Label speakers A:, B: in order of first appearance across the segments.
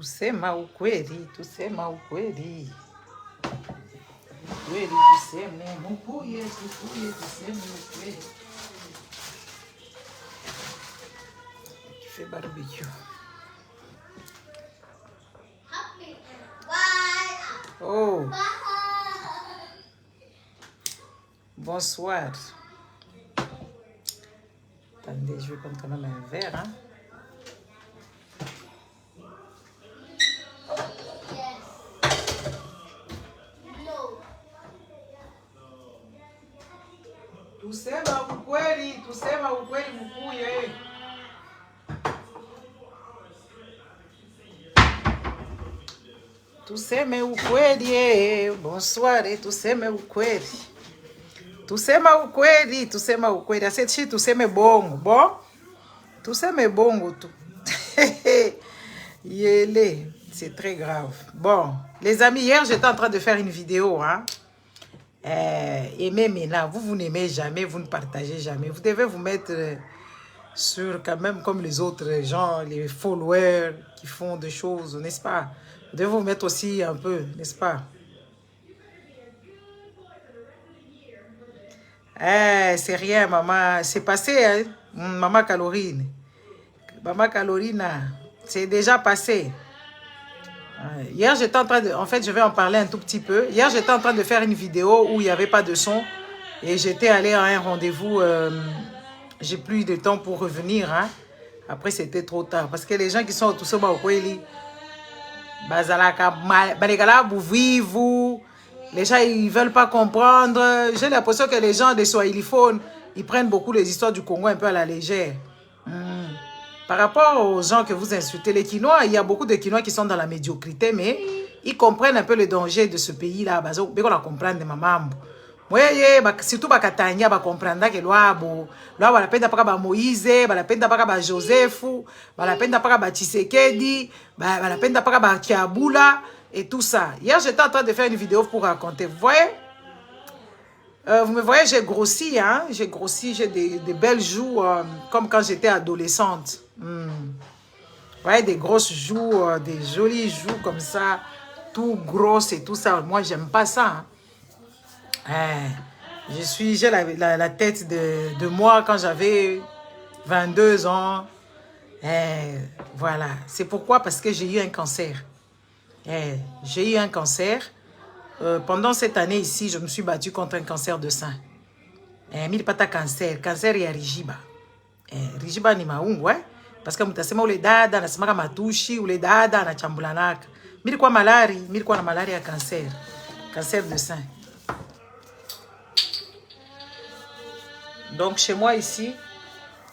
A: Tusema ukweli, tusema ukweli. Ukweli tuseme, mkuye, tuseme ukweli. Qui fait barbecue. Oh. Bonsoir. Attendez, je vais prendre quand même un verre, hein. Tusema ukweli mkuye. Tuseme ukweli, bonsoir, tuseme ukweli. Tusema ukweli. Asechi tuseme bongo, bon? Tuseme bongo tout. Yélé, c'est très grave. Bon, les amis, hier j'étais en train de faire une vidéo, hein. Aimez maintenant, vous n'aimez jamais, vous ne partagez jamais. Vous devez vous mettre sur quand même comme les autres gens, les followers qui font des choses, n'est-ce pas? Vous devez vous mettre aussi un peu, n'est-ce pas? C'est rien, maman. C'est passé, hein? Maman Calorine. Maman Calorine, c'est déjà passé. Hier, j'étais en train de... En fait, je vais en parler un tout petit peu. Hier, j'étais en train de faire une vidéo où il n'y avait pas de son. Et j'étais allée à un rendez-vous. J'ai plus de temps pour revenir. Hein. Après, c'était trop tard. Parce que les gens qui sont tout ça, les gens, ils ne veulent pas comprendre. J'ai l'impression que les gens des Swahiliphones, ils prennent beaucoup les histoires du Congo un peu à la légère. Par rapport aux gens que vous insultez, les Quinois, il y a beaucoup de Quinois qui sont dans la médiocrité, mais ils comprennent un peu le danger de ce pays-là. Ils comprennent de maman. Surtout Bakatania, ils comprennent que l'Oabo, la peine d'après Moïse, la peine d'après Joseph, la peine d'après Tshisekedi, la peine d'après Kiabula et tout ça. Hier, j'étais en train de faire une vidéo pour raconter. Vous voyez? Vous me voyez, j'ai grossi, hein? J'ai grossi, j'ai des belles joues comme quand j'étais adolescente. Vous voyez, des grosses joues, des jolies joues comme ça, tout grosses et tout ça. Moi, j'aime pas ça. Hein? J'ai la tête de moi quand j'avais 22 ans. Voilà. C'est pourquoi? Parce que j'ai eu un cancer. J'ai eu un cancer. Pendant cette année ici, je me suis battue contre un cancer de sein. Mille pata cancer. Cancer ya Rijiba. Rijiba ni maungu, ouais. Parce que mutasema ule dada anasemaka matushi, ule dada anachambulanaka. Mili kwa na malaria ya cancer. Cancer de sein. Donc chez moi ici,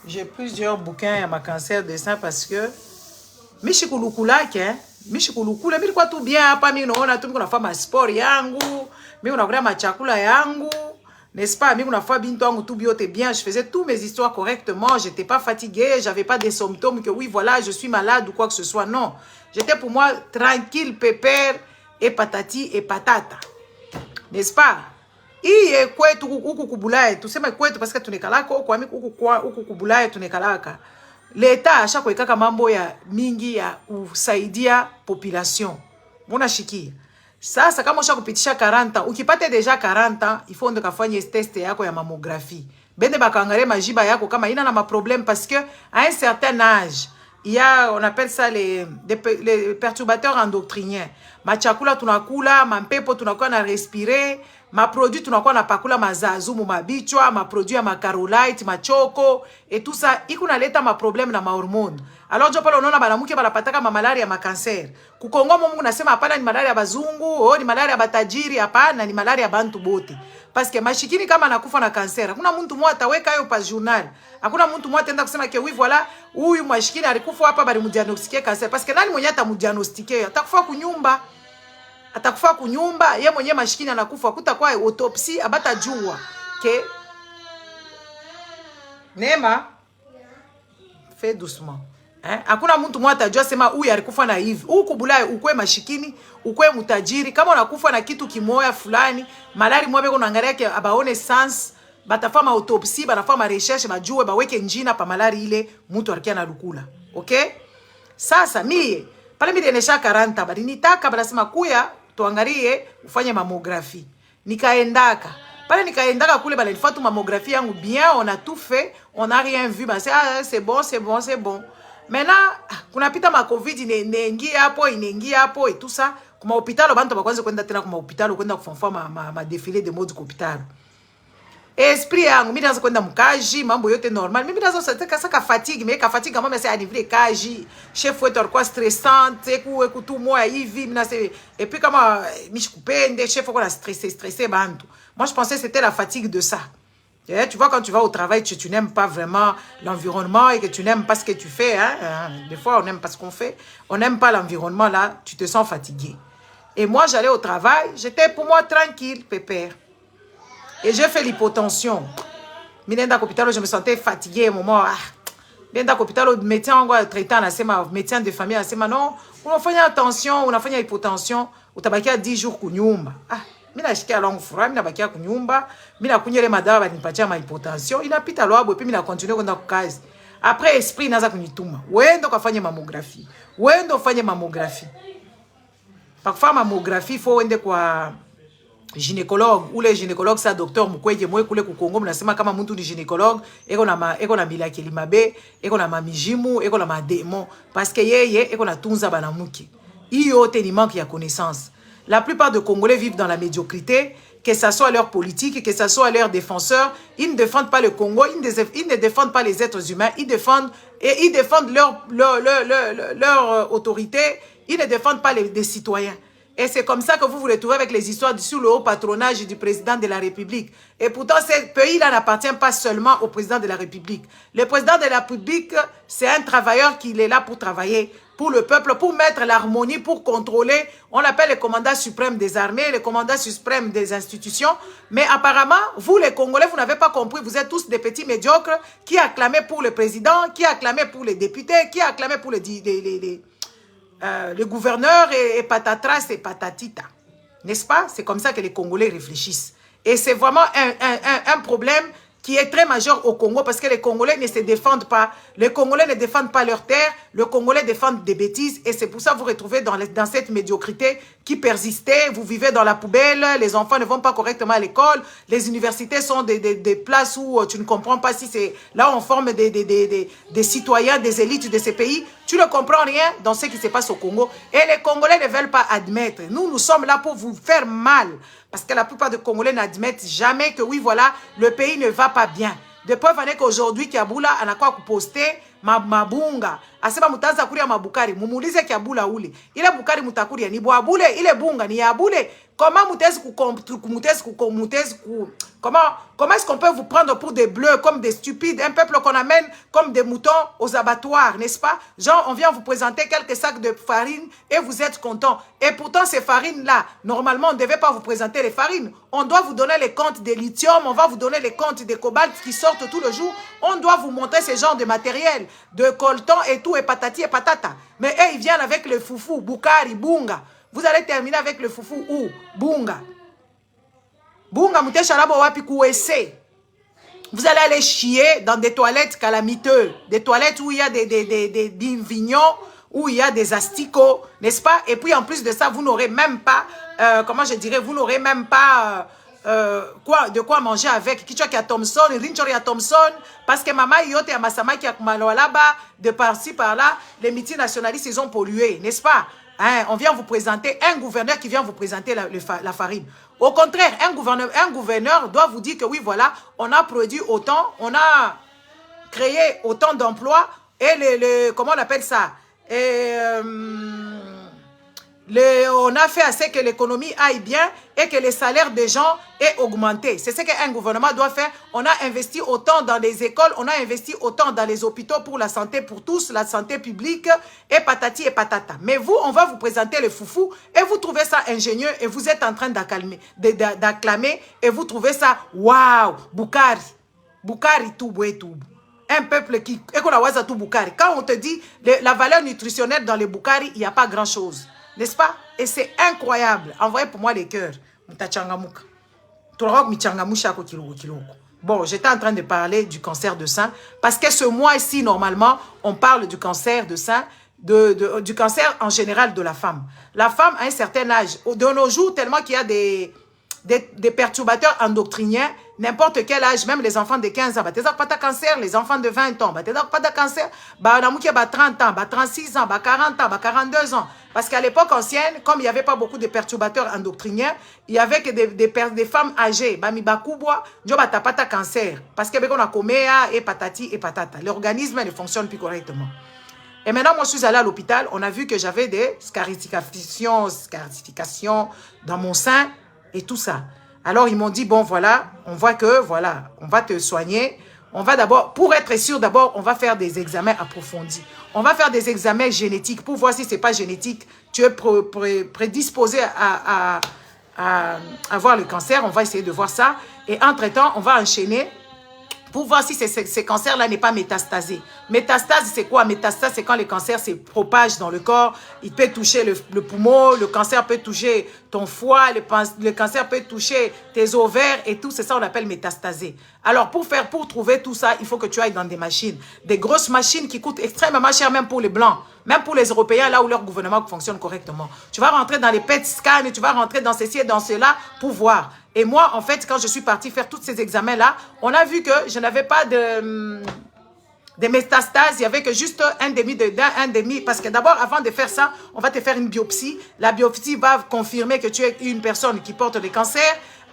A: j'ai plusieurs bouquins à ma cancer de sein parce que mishikulukulake, hein. Mishikulukula, mimi kwa tu bien hapa, mimi naona tu mimi nafanya sport yangu, mimi nakula machakula yangu, n'est-ce pas? Mimi nafanya bintu yangu tout biote bien, je faisais tous mes histoires correctement, j'étais pas fatiguée, j'avais pas des symptômes que oui voilà, je suis malade ou quoi que ce soit, non. J'étais pour moi tranquille, pépère et patati et patata. N'est-ce pas? Iye kwetu huku kubulaye, tuseme kwetu parce que tunekalaka huko huku kubulaye tunekalaka. L'État acha kuweka mambo ya mingi ya kusaidia population. Muna shikia. Sasa kama usha kupitisha 40, ukipate deja 40, il faut ndo kafanye test yako ya mammographie. Bende bakaangalia majiba yako kama ina na ma problème parce que à un certain âge, il y a, on appelle ça les perturbateurs endocriniens. Machakula tunakula, mampepo tunakuwa na respirer, ma produit tunakuwa na pakula mazazu, mabichwa, ma produit ya macarolite, machoko et tout ça, ikuna leta ma problème na ma hormone. Alors je parle unaona banamuke balapataka ma malaria ma cancer. Kukongo Mungu nasema hapana ni malaria bazungu, ni malaria batajiri, hapana ni malaria bantu bote. Parce que mashikini kama nakufa na cancer, hakuna mtu mmoja ataweka hiyo pa journal. Hakuna mtu mmoja ataenda kusema ke oui voilà, huyu mashikini alikufa hapa bali mdiagnostiquer cancer. Parce que nani mwenye atamudiagnostiquer? Atakufa kunyumba. Atakufa kunyumba, ye mwenye mashikini anakufa kutakuwa autopsie abata jua. Ke Nema fais doucement. Hakuna mtu mmoja atajua sema huyu alikufa na hivi. Huku bulaya ukwe mashikini, ukwe mutajiri, kama unakufa na kitu kimoya fulani, malari mwabe kunaangalia ke abaone sans, batafama autopsie, banafama recherche, bajue baweke njina pa malari ile mtu alikia na lukula. Okay? Sasa mie Pale midenesha 40 bali nitaka banasema kuya tuangalie ufanye mammographie. Nikaendaka. Pale nikaendaka kule bali nifatu mammographie yangu bien, on a tout fait, on n'a rien vu. Bah c'est bon, c'est bon, c'est bon. Maintenant, kunapita ma Covid ineingia hapo et tout ça. Kuma hôpital bantu bakwanza kwenda tena kuma hôpital kwenda kufonfa ma défilé de mode hôpital. Esprit yangu mimi naanza kwenda mkaji, mambo yote normal. Mimi naanza saka fatigue, mais ka fatigue kama c'est anniversaire kaji, chef wetu alikuwa stressante, ku tout mois hivi, mimi nase et puis kama mishikupende, chef alikuwa na stressé bantu. Moi je pensais c'était la fatigue de ça. Et tu vois, quand tu vas au travail, tu n'aimes pas vraiment l'environnement et que tu n'aimes pas ce que tu fais. Hein? Des fois, on n'aime pas ce qu'on fait. On n'aime pas l'environnement, là, tu te sens fatigué. Et moi, j'allais au travail, j'étais pour moi tranquille, pépère. Et j'ai fait l'hypotension. Minenda Kopitalo, je me sentais fatigué à un moment. Minenda Kopitalo, médecin traitant, médecin de famille, non, on a fait attention, on a fait hypotension, on a fait 10 jours kunyumba. Mina shikia longue froid, mina bakia kunyumba, mina kunyele madawa banipatia ma hypotension, inapita loabo, et puis mina continue kwenda kukazi. Après esprit naza kunituma. Wendo kafanye mammographie. Wendo fanye mammographie. Parfois mammographie, il faut wende kwa gynécologue, ou les gynécologues ça docteur Mukwege mwe kule ku Kongo mnasema kama mtu ni gynécologue, eko na milakeli mabe, eko na mamijimu, eko na mademo, parce que yeye eko na tunza banamuke. Iyo te ni manque ya connaissance. La plupart des Congolais vivent dans la médiocrité, que ce soit leur politique, que ce soit leurs défenseurs. Ils ne défendent pas le Congo, ils ne défendent pas les êtres humains, ils défendent leur autorité, ils ne défendent pas les citoyens. Et c'est comme ça que vous vous retrouvez avec les histoires sous le haut patronage du président de la République. Et pourtant, ce pays-là n'appartient pas seulement au président de la République. Le président de la République, c'est un travailleur qui est là pour travailler pour le peuple, pour mettre l'harmonie, pour contrôler. On l'appelle le commandant suprême des armées, le commandant suprême des institutions. Mais apparemment, vous les Congolais, vous n'avez pas compris. Vous êtes tous des petits médiocres qui acclamaient pour le président, qui acclamaient pour les députés, qui acclamaient pour le gouverneur et patatras et patatita. N'est-ce pas? C'est comme ça que les Congolais réfléchissent. Et c'est vraiment un problème qui est très majeur au Congo parce que les Congolais ne se défendent pas. Les Congolais ne défendent pas leur terre. Les Congolais défendent des bêtises. Et c'est pour ça que vous vous retrouvez dans cette médiocrité qui persistait. Vous vivez dans la poubelle. Les enfants ne vont pas correctement à l'école. Les universités sont des places où tu ne comprends pas si c'est... Là, on forme des citoyens, des élites de ces pays. Tu ne comprends rien dans ce qui se passe au Congo. Et les Congolais ne veulent pas admettre. Nous sommes là pour vous faire mal. Parce que la plupart des Congolais n'admettent jamais que oui, voilà, le pays ne va pas bien. De preuve est qu'aujourd'hui, Kiabula a quoi poster mabunga. Asema mutanza kuria mabukari. Mumulize Kiabula ule. Ile bukari mutakuria ni boabule, ile bunga ni abule. Comment comment est-ce qu'on peut vous prendre pour des bleus, comme des stupides, un peuple qu'on amène comme des moutons aux abattoirs, n'est-ce pas? Genre, on vient vous présenter quelques sacs de farine et vous êtes contents. Et pourtant, ces farines-là, normalement, on ne devait pas vous présenter les farines. On doit vous donner les comptes des lithium, on va vous donner les comptes des cobalt qui sortent tout le jour. On doit vous montrer ce genre de matériel, de coltan et tout, et patati et patata. Mais eux, ils viennent avec le foufou, bukari, bunga. Vous allez terminer avec le foufou ou bunga. Bunga mutesharabo wapi kouesse. Vous allez aller chier dans des toilettes calamiteuses. Des toilettes où il y a des vignons, où il y a des asticots, n'est-ce pas? Et puis en plus de ça, vous n'aurez même pas, comment je dirais, vous n'aurez même pas de quoi manger avec. Kichwa kia Thompson, Rinchori à Thompson, parce que maman yote ya masama qui a kumalo là-bas, de par-ci par-là, les multinationalistes, ils ont pollué, n'est-ce pas? Hein, on vient vous présenter un gouverneur qui vient vous présenter la farine. Au contraire, un gouverneur doit vous dire que oui, voilà, on a produit autant, on a créé autant d'emplois et comment on appelle ça? On a fait assez que l'économie aille bien et que les salaires des gens aient augmenté. C'est ce qu'un gouvernement doit faire. On a investi autant dans les écoles, on a investi autant dans les hôpitaux pour la santé pour tous, la santé publique et patati et patata. Mais vous, on va vous présenter le foufou et vous trouvez ça ingénieux et vous êtes en train d'acclamer et vous trouvez ça waouh, Bukari, Bukari tout. Un peuple qui... Quand on te dit la valeur nutritionnelle dans les Bukari, il n'y a pas grand-chose. N'est-ce pas? Et c'est incroyable. Envoyez pour moi les cœurs. Bon, j'étais en train de parler du cancer de sein. Parce que ce mois-ci, normalement, on parle du cancer de sein. du cancer en général de la femme. La femme à un certain âge, de nos jours, tellement qu'il y a des perturbateurs endocriniens, n'importe quel âge, même les enfants de 15 ans, pas de cancer, les enfants de 20 ans, pas de cancer, 30 ans, 36 ans, 40 ans, 42 ans. Parce qu'à l'époque ancienne, comme il n'y avait pas beaucoup de perturbateurs endocriniens, il y avait que des femmes âgées, pas de cancer. Parce qu'il y avait qu'on a coméa et patati et patata. L'organisme ne fonctionne plus correctement. Et maintenant, moi, je suis allée à l'hôpital, on a vu que j'avais des scarifications dans mon sein et tout ça. Alors, ils m'ont dit, bon, voilà, on voit que, voilà, on va te soigner. On va d'abord, pour être sûr, d'abord, on va faire des examens approfondis. On va faire des examens génétiques pour voir si ce n'est pas génétique. Tu es prédisposé à avoir le cancer. On va essayer de voir ça. Et entre-temps, on va enchaîner pour voir si ce cancer-là n'est pas métastasé. Métastase, c'est quoi? Métastase, c'est quand le cancer se propage dans le corps. Il peut toucher le poumon, le cancer peut toucher ton foie, le cancer peut toucher tes ovaires et tout. C'est ça qu'on appelle métastasé. Alors, pour trouver tout ça, il faut que tu ailles dans des machines. Des grosses machines qui coûtent extrêmement cher, même pour les Blancs. Même pour les Européens, là où leur gouvernement fonctionne correctement. Tu vas rentrer dans les PET scans, tu vas rentrer dans ceci et dans cela pour voir. Et moi, en fait, quand je suis partie faire tous ces examens-là, on a vu que je n'avais pas de métastases. Il n'y avait que juste un demi. Parce que d'abord, avant de faire ça, on va te faire une biopsie. La biopsie va confirmer que tu es une personne qui porte le cancer.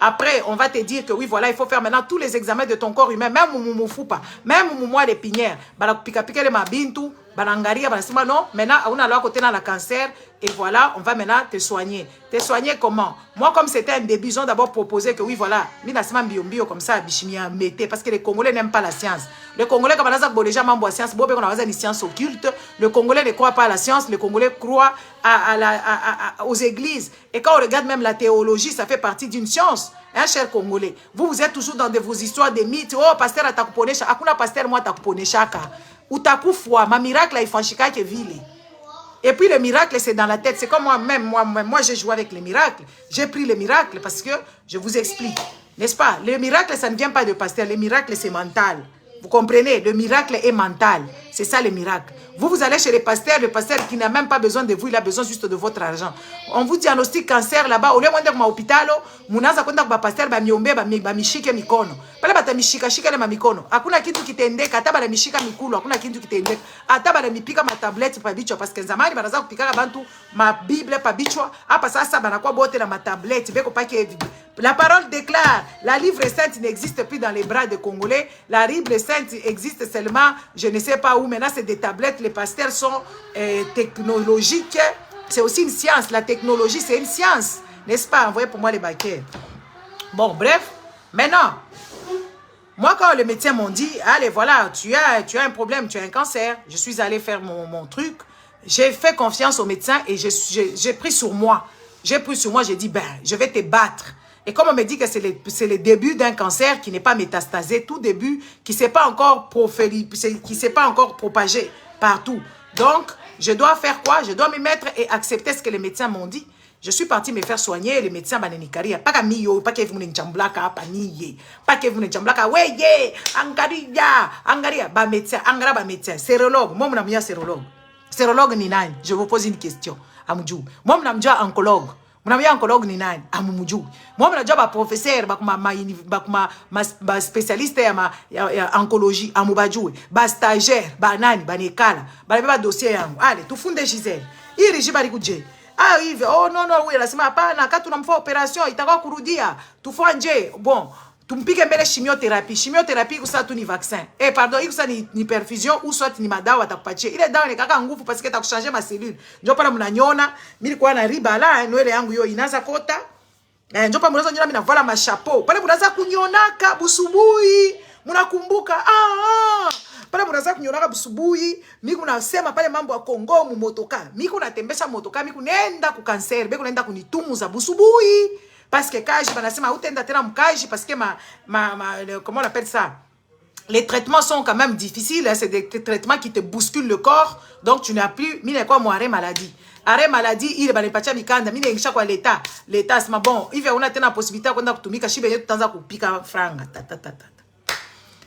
A: Après, on va te dire que oui, voilà, il faut faire maintenant tous les examens de ton corps humain, même au Foupa, même au les pinières. Pica les mabintu, balangaria, non, maintenant, on a là côté dans la cancer, et voilà, on va maintenant te soigner. Te soigner comment? Moi, comme c'était un début, ils ont d'abord proposé que oui, voilà, bio comme ça, bichimia, mettez, parce que les Congolais n'aiment pas la science. Les Congolais, comme on a déjà membre de la science, on a une science occulte. Le Congolais ne croit pas à la science, le Congolais croit aux églises. Et quand on regarde même la théologie, ça fait partie d'une science. Hein, cher Congolais, vous êtes toujours dans vos histoires des mythes. Oh, pasteur atakuponesha, akuna pasteur moi atakuponeshaka. Utakufwa, ma miracle il fanchika ke vile. Et puis le miracle c'est dans la tête. C'est comme moi-même, moi j'ai joué avec les miracles. J'ai pris les miracles parce que je vous explique, n'est-ce pas? Le miracle ça ne vient pas de pasteur. Le miracle c'est mental. Vous comprenez? Le miracle est mental. C'est ça le miracle. Vous allez chez le pasteur qui n'a même pas besoin de vous, il a besoin juste de votre argent. On vous diagnostique cancer là-bas, au lieu de dire hôpital, munaza kwenda kwa pasteur ba miombe ba mishike mikono. Pale bata mishika le mikono. Hakuna kitu kitendeka, hata bana mishika mikulu, hakuna kitu kitendeka. Hata bana mipika ma tablette pa bichwa parce que zamani banaza kupika bantu ma bible pa bichwa. Hapa sasa banakuwa bote na ma tablette, beko pa ke. La parole déclare, la livre sainte n'existe plus dans les bras des Congolais. La Bible sainte existe seulement, je ne sais pas où. Maintenant, c'est des tablettes. Les pasteurs sont technologiques. C'est aussi une science. La technologie, c'est une science. N'est-ce pas? Envoyez pour moi les baquets. Bon, bref. Maintenant, moi, quand les médecins m'ont dit, allez, voilà, tu as un problème, tu as un cancer. Je suis allée faire mon truc. J'ai fait confiance aux médecins et j'ai pris sur moi. J'ai pris sur moi, j'ai dit, ben, je vais te battre. Et comme on me dit que c'est le début d'un cancer qui n'est pas métastasé, tout début, qui ne s'est pas encore propagé partout. Donc, je dois faire quoi? Je dois me mettre et accepter ce que les médecins m'ont dit. Je suis partie me faire soigner, les médecins bananikaria. Pas comme yo, pas que vous ne chamblaka, pas niye. Pas que vous ne chamblaka, weye, angaria, ba médecin, angara ba médecin, sérologue. Moi, mon ami, sérologue. Sérologue ni nani? Je vous pose une question. Amujou. Moi, mon ami, oncologue. Mnamia oncologue ni nani? Amumuju. Moi mnajua ba professeur ba spécialiste ya oncologie amubajue. Ba stagiaire, ba nani, ba nekala. Ba dossier yangu. Allez, tufunde Gisèle. Iri jibari kuje. Ah hivi, oh non non, oui, nasema hapana, kati tunamfanya operation itakuwa kurudia. Tufanye bon. Tumpike mbele chimiothérapie. Chimiothérapie kusa tu ni vaccin. Pardon, ikusa ni perfusion ou soit ni madawa atakupatia. Ile dawa ni kaka nguvu parce que takuchanger ma cellule. Ndio pala mnanyona, mimi kwa na riba la nywele yangu yo inaza kota. Ndio pala mnaanza nyona mimi navala ma chapeau. Pale mnaanza kunyonaka busubuhi. Mnakumbuka pale mnaanza kunyonaka busubuhi. Mimi kunasema pale mambo ya Kongo mu motoka. Mimi kunatembesha motoka, mimi kunaenda ku cancer, mimi kunaenda kunitumuza busubuhi. Parce que kaji banasema utenda tena mkaji parce que comment on appelle ça, les traitements sont quand même difficiles, hein, c'est des traitements qui te bousculent le corps, donc tu n'as plus mine quoi mon arrêt maladie il ba nipatia mikanda mine ngisha kwa l'état c'est bon il va una tena possibilité kwenda kutumika shibe yetu tanza kupika franga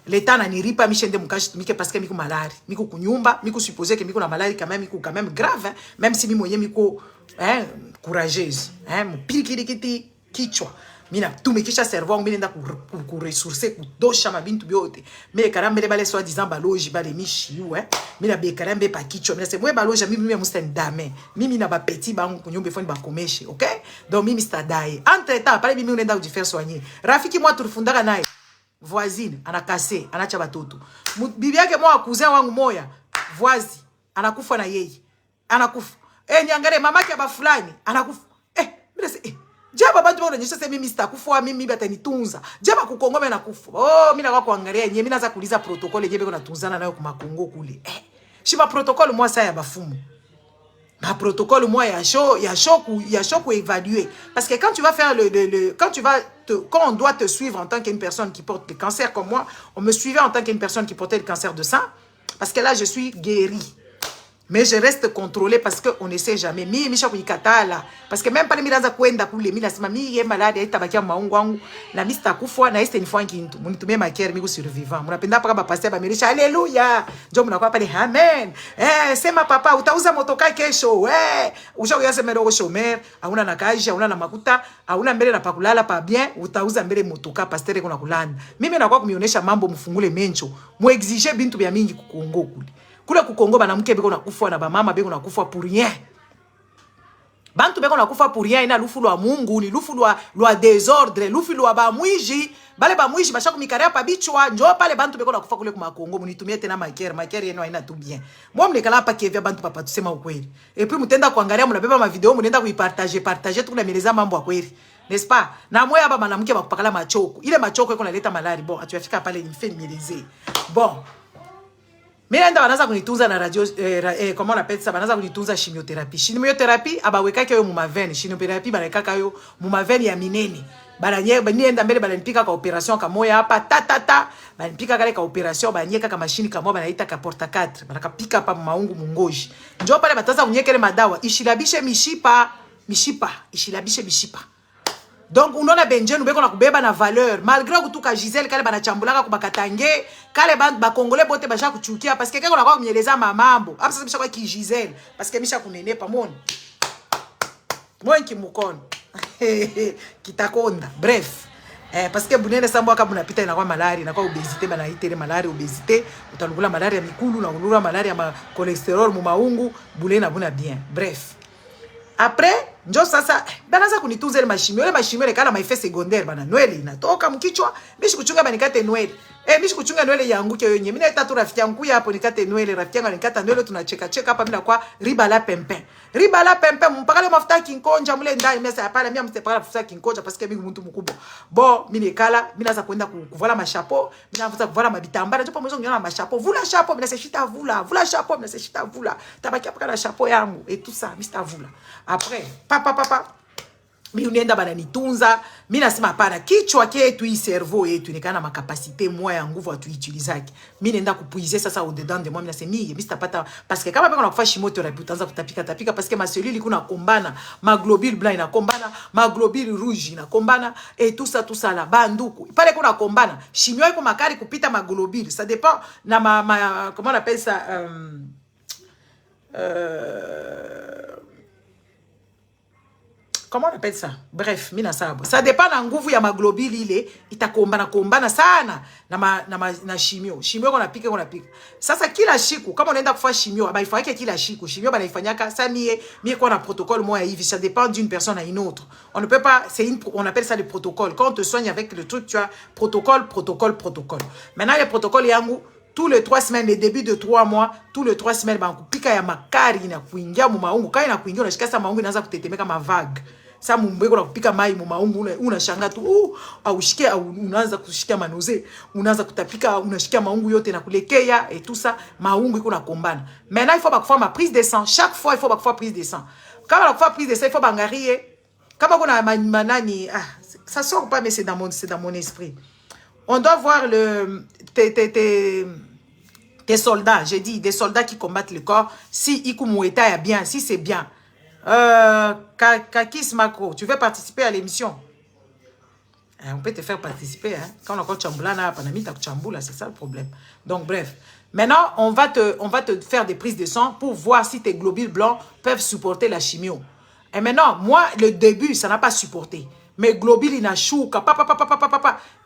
A: L'État n'a ni ripa, michende moukachi, mike parce que miko malari. Miko kunyumba, miko supposé que miko na malari quand même grave, hein. Même si mimo miko, hein, courageuse, hein, mon pirikirikiti, kichwa. Mina tumikisha cerveau ngine nda ku ressourcer ku dosha mabintu byote mais karambe bale soi disant baloji bale mishi ouais mina be karambe pa kicho mina c'est moi baloji mimi mustani dame mimi na ba petit ba kunyumba foni ba komeshe OK donc mimi stadai entre temps pale mimi unaenda kujifaire soigner rafiki moi tulifundaka naye voisine anakase anacha batoto bibi yake moi cousin wangu moya voisin anakufa na yeye anakufa niangalie mamake ba fulani anakufa mimi Jaba bantu bako nyesha mimi sitakufa mimi batanitunza. Jaba kukongome na kufa. Oh mimi na kuangalia yenyewe mimi naanza kuuliza protocole yenyewe biko natunzana nayo kwa Kongo kule. Shiba protocole moi ça ya bafumu. Ma protocole moi ya show ku évaluer parce que quand tu vas faire quand on doit te suivre en tant qu'une personne qui porte le cancer comme moi, on me suivait en tant qu'une personne qui portait le cancer de sang parce que là je suis guérie. Mais je reste contrôlé parce qu'on ne sait jamais. Mimi kuikatala. Parce que même pas les milaza kwenda kule. Mila sima mi ye malade ya itabakia maungu wangu. Na mi sitakufwa na este nifua nkintu. Munitumie makere mi survivant. Munapenda paka bapasea bamirisha. Alléluia. Njo munakuwa pale amen. Sema papa utauza motoka kesho. Usha uyase mbele ko shomer. Hauna na kaji, hauna na makuta, hauna mbele na pakulala pa bien. Utauza mbele motoka pastere kuna kulanda. Mimi nakuwa kumionesha mambo mfungule mencho. Mu exige bintu bya mingi kukongo kule. Kule kukongo banamuke beko nakufa na ba mama beko nakufa pour rien. Bantu beko nakufa pour rien ina lufu lwa Mungu ni lufu lwa désordre, lufu lwa ba mwiji, bale ba mwiji basha kumikaria pa bichwa, njo pale bantu beko nakufa kule kuma Kongo munitumie tena makere yenu haina tu bien. Moi mlekala hapa kevya bantu papa tusema ukweli. Et puis mutenda kuangalia mnabeba ma video mnenda kuipartager tukunameleza mambo ya kweli. N'est-ce pas? Na moya hapa mwanamke bakupakala machoko. Ile machoko iko naleta malari. Bon, atuafika pale inféminisé. Bon. Mais nda banaza kunitunza na radio comment on appelle ça banaza kunitunza chimiothérapie. Chimiothérapie abawekaka yo mu mavene, chimiothérapie banakaka yo mu mavene ya minene. Bananye banienda mbele banipika ka operation kamoya hapa banipika kale ka operation banyeka ka machine kamo banaita ka porta 4. Banakapika hapa maungu mungoji. Njoo pale bataza kunyekele madawa ishilabishe mishipa, ishilabishe mishipa. Donc unaona benjenu beko na kubeba na valeur malgré kutuka Gisèle kale banachambulaka kubakatange kale ba congolais bote basha kuchukia parce que keko na kwa kunyeleza mamambo hapa sasa bisha ki Gisèle parce que bisha kunenepa moni moi kimukono kitakonda bref parce que bunene sambo aka bunapita inakuwa malaria inakuwa obésité banaitele malaria obésité utalungula malaria ya mikulu na ulula malaria ya cholesterol mu maungu bunene buna bien bref. Après, njo sasa banaza kunitunza ile mashimio ile kana maeffet secondaire bana nwele inatoka mkichwa mishi kuchunga banikate nwele mishi kuchunga nwele yanguke yenyewe mimi naita tu rafiki yangu hapo nikate nwele rafiki yangu nikata nwele tunacheka hapa mimi kwa riba la pempe mpaka leo mafuta kinkonja mule ndani mimi sasa pale mimi msepara mafuta kinkonja parce que mimi mtu mkubwa bon mimi nikala mimi naanza kwenda kuvala mashapo mimi naanza kuvala mabitambara ndipo mwanzo ngiona mashapo vula chapeau mimi naseshita vula chapeau mimi naseshita vula tabaki hapa kana chapeau yangu et tout ça mimi vula après papa mi unaenda bananitunza mimi nasema hapana kichwa chetu hii cerveau yetu nikana makapasite moya ya nguvu atuitilizake mimi naenda kupuiser sasa au dedans de moi mimi nasema mimi sitapata parce que kama beko nakufa chimiothérapie utaanza kutapika parce que ma cellule iko kombana ma globule blanc inakombana ma globule rouge inakombana et tout ça là banduku pale kuna kombana chimio iko makari kupita ma globule ça dépend na ma comment on appelle ça comment on appelle ça? Bref, mina sabo. Ça dépend na nguvu ya maglobule ile itakombana sana na chimio. Chimio konapika. Sasa kila siku kama unaenda kufanya chimio, abaifanyike kila siku. Chimio banaifanyaka ça mie kwa na protocole moi hivi, ça dépend d'une personne à une autre. On ne peut pas on appelle ça le protocole. Quand on te soigne avec le truc, tu as protocole. Maintenant le protocole yangu tous les 3 semaines, les débuts de 3 mois, tous les 3 semaines, pika ya makari na kuingia mu maungu. Kaya na kuingia unashika sa maungu inaanza kutetemeka ma vague. Sa mumbeko na kupika mai mu maungu unashanga tu aushike unaanza kushikia manoze, unaanza kutapika unashikia maungu yote na kulekea et tout ça, maungu iko na kombana. Maintenant il faut ba faire ma prise de sang. Chaque fois il faut ba faire prise de sang. Quand on va prise de sang, il faut bangarie. Kama kuna manani ça sort pas mais c'est dans mon esprit. On doit voir tes soldats, j'ai dit, des soldats qui combattent le corps, si Ikumoueta est bien, si c'est bien. Kakis Mako, tu veux participer à l'émission? On peut te faire participer. Hein. Quand on a encore Chambulana, Panamita Chambula, c'est ça le problème. Donc, bref. Maintenant, on va te faire des prises de sang pour voir si tes globules blancs peuvent supporter la chimio. Et maintenant, moi, le début, ça n'a pas supporté. Mes globules, il n'a chouka,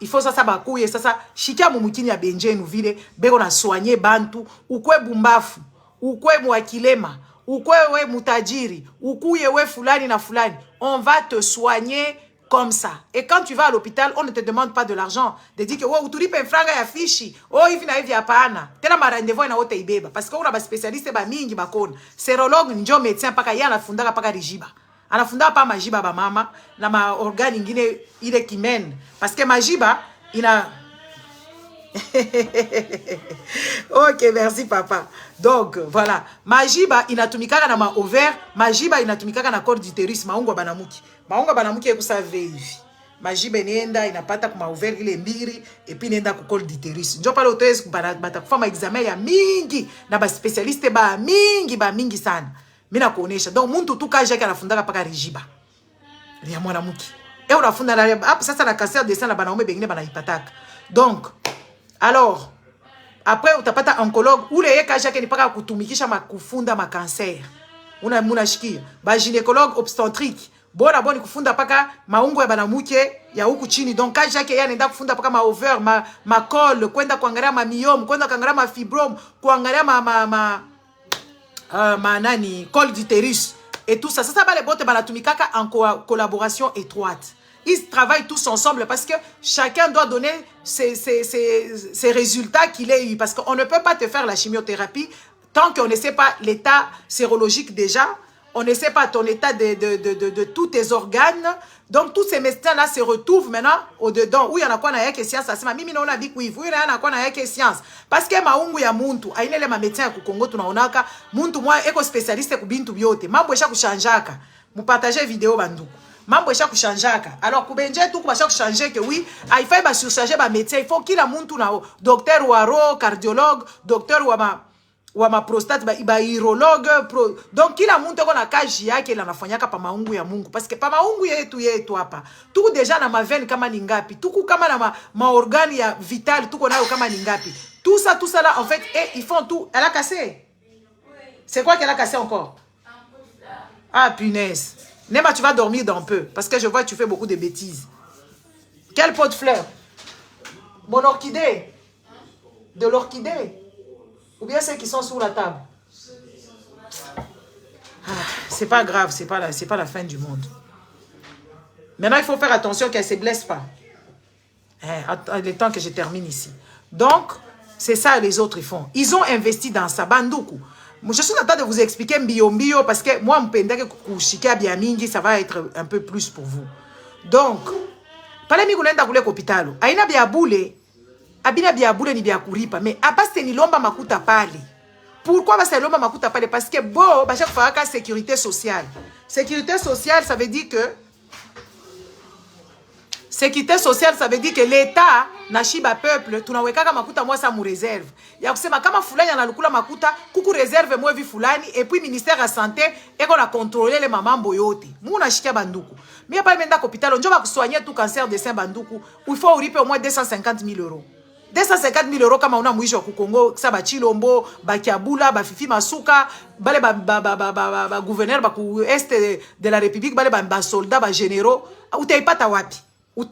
A: il faut ça, bakouye, ça. Chikia mumukini ya benje nous vile, beko na soigner bantu, ukwe bumbafu, ukwe mwakilema, ukwe we mutajiri, ukuye we fulani na fulani. On va te soigner comme ça. Et quand tu vas à l'hôpital, on ne te demande pas de l'argent. De dire que, oh, tu lipe franga ya fishi. Oh, hivi na hivi hapana. Tena ma rendez-vous na wote ibeba. Parce que on a ba spécialiste ba mingi bakona. Sérologue njo médecin paka yana fundaka paka rijiba. Anafunda pa majiba ba mama na ma organe ingine ile kimene. Parce que majiba ina ok, merci papa. Donc, voilà. Majiba inatumikaka na ma ovaire, majiba inatumikaka na corde d'utérus, maungo banamuki. Maungo banamuki ekusave hivi. Majiba inaenda inapata kuma ovaire ile mbiri et puis inaenda ku corde d'utérus. Njo pale utaweza bata kufanya examen ya mingi na ba specialiste ba mingi sana. Mina kuonesha. Donc muntu tu kaje yake anafundaka paka rijiba. Ya mwanamke. Et unafunda na hapo sasa na cancer de sein na banaume bengine banaipataka. Donc alors, après, utapata oncologue, ule ye kaja ke ni paka kutumikisha makufunda ma cancer. Munashikia. Ba gynécologue obstétrique. Bona boni kufunda paka maungo ya banamuke ya huku chini. Donc kaja ke yanaenda kufunda paka ma ovaire, ma col, kwenda kuangalia ma myome, kwenda kuangalia ma fibrome, kuangalia nani, col d'utérus et tout ça. Ça va les bottes banatumikaka en collaboration étroite. Ils travaillent tous ensemble parce que chacun doit donner ses résultats qu'il ait eu. Parce qu'on ne peut pas te faire la chimiothérapie tant qu'on ne sait pas l'état sérologique déjà. On ne sait pas ton état de tous tes organes. Donc, tous ces médecins-là se retrouvent maintenant au-dedans. Oui, il y en a quoi na yeke science. Mimi na ona bik oui, il y en a quoi na yeke science. Parce que maungu ya muntu, aine ma médecin ku Congo tunaonaka, muntu moi eko spécialiste ku bintu biote. Mambo esha kushanjaka. Mupartager vidéo banduku. Mambo esha kushanjaka. Alors kubenje tu kubasha kushanger que oui, il faut ba surcharger ba médecin, il faut kila muntu na docteur waro, cardiologue, docteur wa ma prostate ba urologue donc kila muntu eko na kaji yake la nafanyaka pa maungu ya Mungu parce que pa maungu yetu hapa tuko deja na maveni kama ni ngapi, tuko kama na ma organe ya vital tuko nayo kama ni ngapi, tout ça là en fait ils font tout. Elle a cassé. C'est quoi qu'elle a cassé encore? Ah punaise. Nema, tu vas dormir dans peu parce que je vois que tu fais beaucoup de bêtises. Quel pot de fleurs? Mon orchidée? De l'orchidée? Ou bien ceux qui sont sur la table? Ah, c'est pas grave, c'est pas la fin du monde. Maintenant, il faut faire attention qu'elle ne se blesse pas. Le temps que je termine ici. Donc, c'est ça les autres ils font. Ils ont investi dans ça. Bandoukou. Je suis en train de vous expliquer mbio parce que moi, ça va être un peu plus pour vous. Donc, pale mi kulenda kule kopitalo. Aina bia boule. Abina bia boule ni bia kuripa. Mais abaste ni lomba makuta pale. Pourquoi baste lomba makuta pale? Parce que bon, bacha kufaka sécurité sociale. Sécurité sociale, ça veut dire que sécurité sociale, ça veut dire que l'État nashiba peuple, tunawekaka makuta moi ça mu réserve. Ya kusema kama fulani analukula makuta, kuku réserve moi vi fulani et puis ministère de santé et qu'on a contrôlé les mamambo yote. Muna shikia banduku. Mais pas menda hôpital, on va soigner tout cancer de sein banduku. Il faut riper au moins 250 000 €. 250 000 € kama una mwisho ku Congo, ça ba Chilombo, ba Kiabula, ba Fifi Masuka, bale ba gouverneur ba ku est de la République, bale ba soldats, ba généraux, utaipata wapi?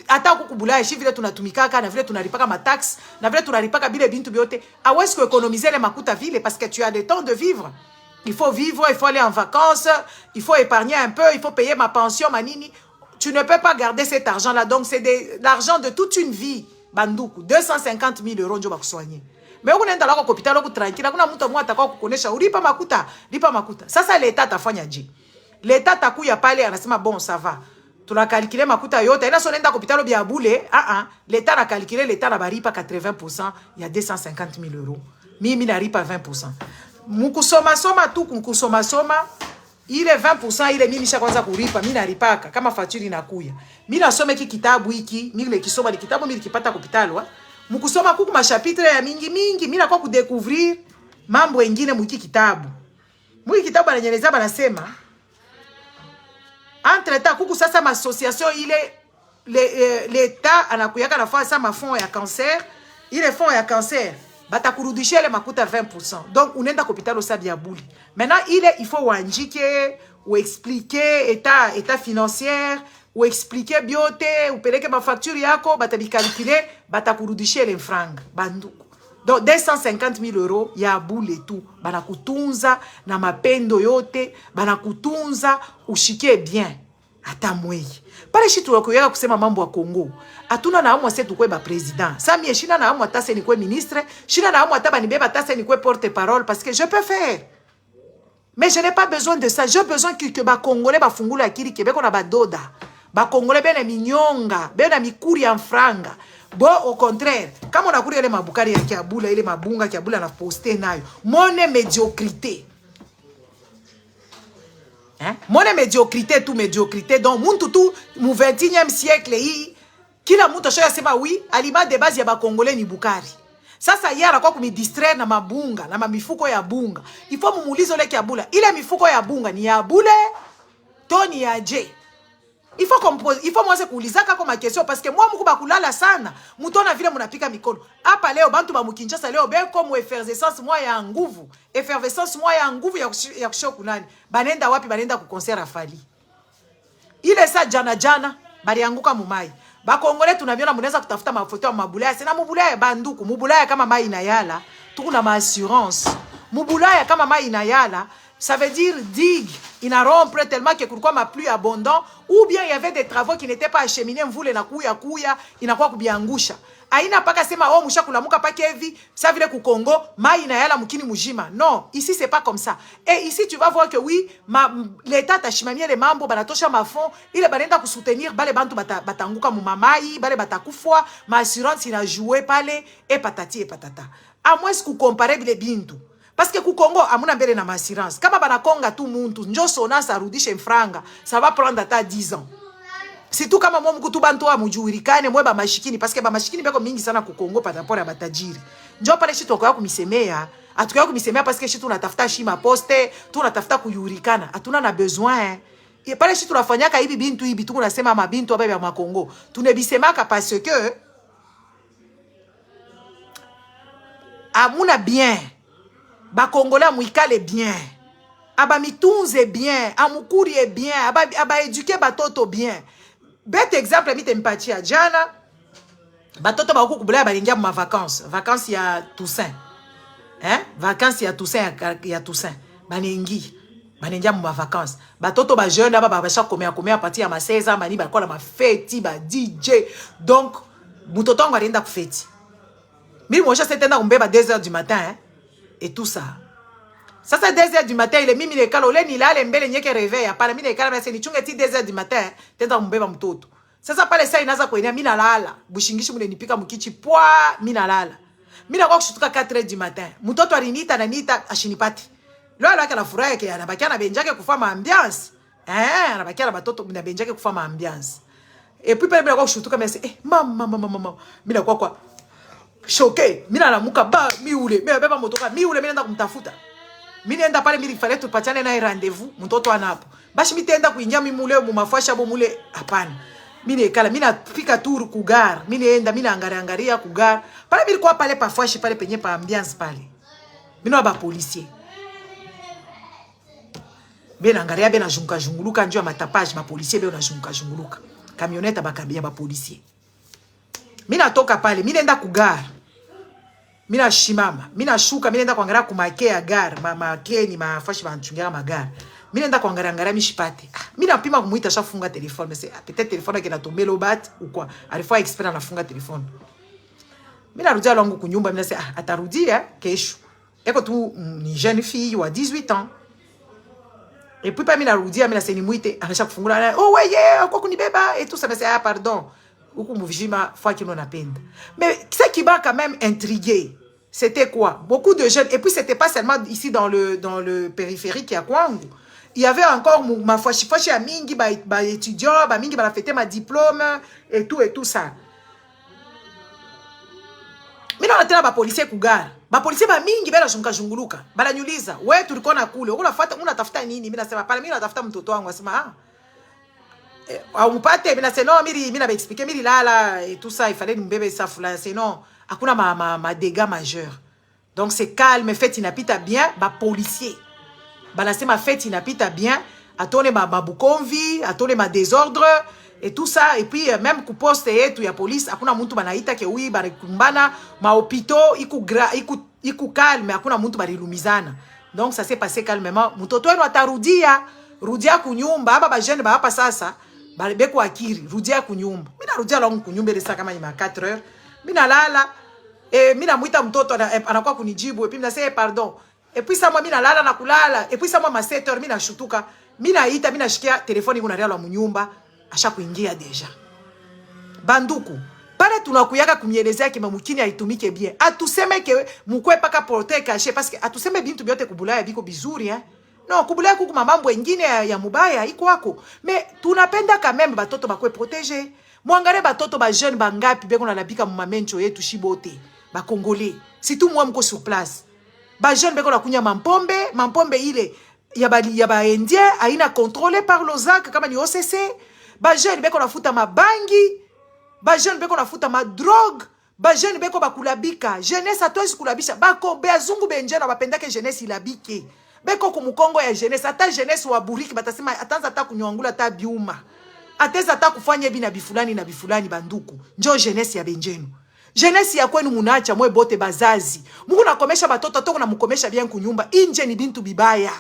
A: Ata kukubula eshi vile tunatumikaka na vile tunalipaka ma taxes na vile tunalipaka bile bintu biote awezi ko économiser les makuta vile parce que tu as le temps de vivre. Il faut vivre, il faut aller en vacances, il faut épargner un peu, il faut payer ma pension, manini. Tu ne peux pas garder cet argent là, donc c'est l'argent de toute une vie. Banduku 250 000 € njo bakusoigner. Mais unaenda lako hospitali uko tranquille, kuna mtu mmoja atakao kukuonesha ulipa makuta, lipa makuta. Sasa l'État tafanya je? L'État takuya pale anasema bon ça va. Tu as calculé makuta yote. Ina sonenda kopitalo bia boule. L'État a calculé, l'État n'a pas 80%. Il y a 250 000 €. Mimi n'a pas 20%. Mukusoma soma tu mukusoma soma. Il est 20%, il est mimi kwanza kuripa. Mimi naripaka kama facture inakuya. Mimi nasome ki kitabu hiki, mimi kisoma ni kitabu mimi kipata kopitalo. Mukusoma kuku machapitre ya mingi. Mimi nakuwa kudécouvrir mambo mengine mu kitabu. Mu kitabu ananyeleza banasema entre temps kuku sasa ma association l'État anakuyaka na fa sama fonds ya cancer, ile fonds ya cancer batakurudishia le makuta 20%. Donc unaenda hospitali osabia buli. Maintenant il faut wanjike ou expliquer état financier ou expliquer biote ou peleke ma facture yako batabicalculer batakurudishia le franc banduku. Donc 250 000 euros ya bule tout banakutunza na mapendo yote banakutunza ushike bien ata mwei pale shi tunakoyaka kusema mambo ya Kongo atuna na amwa setu kwe ba president sami eshina na amwa tase ni kwe ministre shina na amwa taba ni beba tase ni kwe porte-parole parce que je peux faire mais je n'ai pas besoin de ça. J'ai besoin que ba Congolais ba fungula akili kebeko na badoda ba Congolais bena minyonga bena mikuri en franga. Bon, au contraire, quand on a couru les mabukari ya kiabula, ile mabunga kiabula na poster nayo. Mone médiocrité. Hein? Mone médiocrité, tout médiocrité. Donc, muntu tout, mu 21e siècle, kila muntu shoya sema oui, aliment de base ya ba Congolais ni bukari. Sasa yara kwa kumi distraire na mabunga, na mifuko ya bunga. Il faut mumulizo le kiabula. Ile mifuko ya bunga ni ya bule, to ni ya je. Il faut moi se kuulizaka kwa question parce que moi muko bakulala sana mutona vile munapika mikono hapa leo bantu ba mukinshasa leo beko mu effervescence moi ya nguvu ya kushoku nani banenda wapi banenda ku concert afali ile sa jana bali anguka mumai ba Kongole tunaviona munaweza kutafuta mafoto ya mabulaya sina mubulaya banduku mubulaya kama mai na yala tukuna ma assurance mubulaya kama mai na yala. Ça veut dire digue, il a rompre tellement que pourquoi ma pluie abondant ou bien il y avait des travaux qui n'étaient pas acheminés mvule na kuya il n'a pas kubiangusha. Aina paka sema oh musha kulamuka pakevi, ça vile ku Congo, mai na yala mukini mujima. Non, ici c'est pas comme ça. Et ici tu vas voir que oui, l'état tashimamia les mambo banatosha mafond, il banenda ku soutenir bale bantu batanguka mu mamai, bale batakufwa, ma assurance ina jouer pale et patati et patata. À moins que comparer bile bintu. Parce que ku Congo amuna mbele na assurance. Kama banakonga tu muntu njo sona sarudishe mfranga, ça va prendre ata 10 ans. Surtout kama mwa mkutu bantu wa mujuirikane mwe ba mashikini parce que ba mashikini beko mingi sana ku Congo par rapport à batajiri. Njo pale shi tokoya kumisemea, atukoya kumisemea parce que shi tunatafuta shima poste, tunatafuta kuyurikana, atuna na besoin. Et pale shi tunafanyaka hivi bintu hivi tu kunasema mabintu abaye ya Congo. Tunebisemaka parce que amuna bien. Ba Congolais muikale bien. Aba mitunze bien, amukuri e bien, aba éduquer batoto bien. Bête exemple mi tempatia jana. Batoto ba kubula ba lingia ma vacances. Vacances ya Toussaint. Hein? Vacances ya Toussaint ya Toussaint. Baningi. Baningia ma vacances. Batoto ba jeune aba ba cha komea à partir ya ma 16 ans, bani ba kola ma fête, ba DJ. Donc mutoto ngo alienda ku fête. Mimi moi c'était na umbeba 2h du matin, hein? Et tout ça. Ça c'est 2h du matin, il est mimi le kalo le ni la le mbele nyeke réveil apana mimi le kala basi ni chunga ti 2h du matin tenda mbeba mtoto. Sasa pale saa inaanza kuenea mimi nalala. Bushingishi mune nipika mkichi poa mimi nalala. Mimi nakuwa kushutuka 4h du matin. Mtoto alinita na nita ashinipati. Leo alaka na furaha yake anabakia na benjake kufama ambiance. Anabakia na batoto na benjake kufama ambiance. Et puis pale mimi nakuwa kushutuka mimi mama mimi nakuwa kwa choqué, mina namuka ba miule, mimi beba motoka miule mimi naenda kumtafuta. Mimi naenda pale mimi fallait tupatane naye rendez-vous, mtoto anapo. Bashi mimi tenda kuingia mimi mule mu mafasha bo mule hapana. Mimi nekala mimi nafika tour ku gare, mimi naenda mimi naangalia ku gare. Pale mimi kwa pale pafashi pale penye pa ambiance pale. Mimi na ba policier. Mimi naangalia bena junguluka njoo matapage ma policier bena junguluka. Camionnette bakabia ba policier. Mina toka pale, mina enda ku gare. Mina shimama, mina shuka, mina enda kuangalia kumake ya gare, make ni mafashi banchungira magare. Mina enda kuangalia mishipate. Mina pima kumuita shafunga telefone, mais peut-être telefone yake inatombe lo bat ou quoi. Alifua expert anafunga telefone. Mina rudia longu kunyumba, mina sema atarudia kesho. Eko tu ni jeune fille wa 18 ans. Et puis pas mina rudia, mina seni muite, anasha kufungula. Oh ouais, kwa kunibeba et tout ça, mais c'est pardon. Mais ce qui m'a quand même intrigué, c'était quoi? Beaucoup de jeunes, et puis c'était pas seulement ici dans le périphérique à Kwangu. Il y avait encore ma fachi à mingi, ba étudiant, ba mingi, ba fêter ma diplôme, et tout ça. Mais non, on a ba policier kugar. Ba policier ba mingi, ba junguluka. Ba la nyuliza, ouais, tulikuwa na kule. Una tafuta nini? Mimi nasema pale mimi natafuta mtoto wangu, asema Aupate, mais c'est non, mira expliquer, miri là, et tout ça, il fallait nous bébé ça, sinon, akuna ma dégâts majeurs. Donc c'est calme, fait inapita bien, ba policier. Balasser ma fête inapita bien, atone ma bukonvi, atone ma désordre, et tout ça, et puis même ku poste et tout ya police, akuna muntu banaita ke oui, barekumbana, ma hôpitaux, iku calme, akuna muntu barilumizana. Donc ça s'est passé calmement. Mutoto eno atarudia, rudia kunyumba, aba ba jeune ba hapa sasa. Beko akiri, rudia kunyumba. Mina rudia longu kunyumba resa kama ima 4 heures. Mina lala, mina muita mtoto anakuwa kunijibu, et puis mina say pardon. Et puis ça moi mina lala na kulala, et puis ça moi ma 7 heures mina shutuka, mina ita mina shikia telefoni kuna ria la munyumba, asha kuingia deja. Banduku, pale tunakuyaka kumielezea kima mukini haitumike bien. Atuseme ke mukwe paka porte caché parce que atuseme bintu byote kubulaya biko bizuri Non, kubulaya kuku mamambo engine ya mubaya iko wako. Mais tunapenda quand même batoto bakwe protéger. Mwangare batoto ba jeune bangapi beko na labika mumamencho yetu shibote. Ba congolais. Si tout moi mko sur place. Ba jeune beko na kunya mampombe ile ya ba indien aina contrôlé par l'OZAC kama ni OCC. Ba jeune beko na futa mabangi. Ba jeune beko na futa ma drogue. Ba jeune beko bakulabika. Jeunesse atozi kulabisha. Bako beazungu benjena bapenda ke jeunesse ilabike. Beko kumukongo ya jeunesse, ata jeunesse wa buriki batasema atanza ata kunyongula ata biuma. Ateza ata kufanya hivi na bifulani banduku. Njo jeunesse ya benjenu. Jeunesse ya kwenu munacha mwe bote bazazi. Mungu nakomesha batoto toko na mukomesha bien kunyumba. Inje ni bintu bibaya.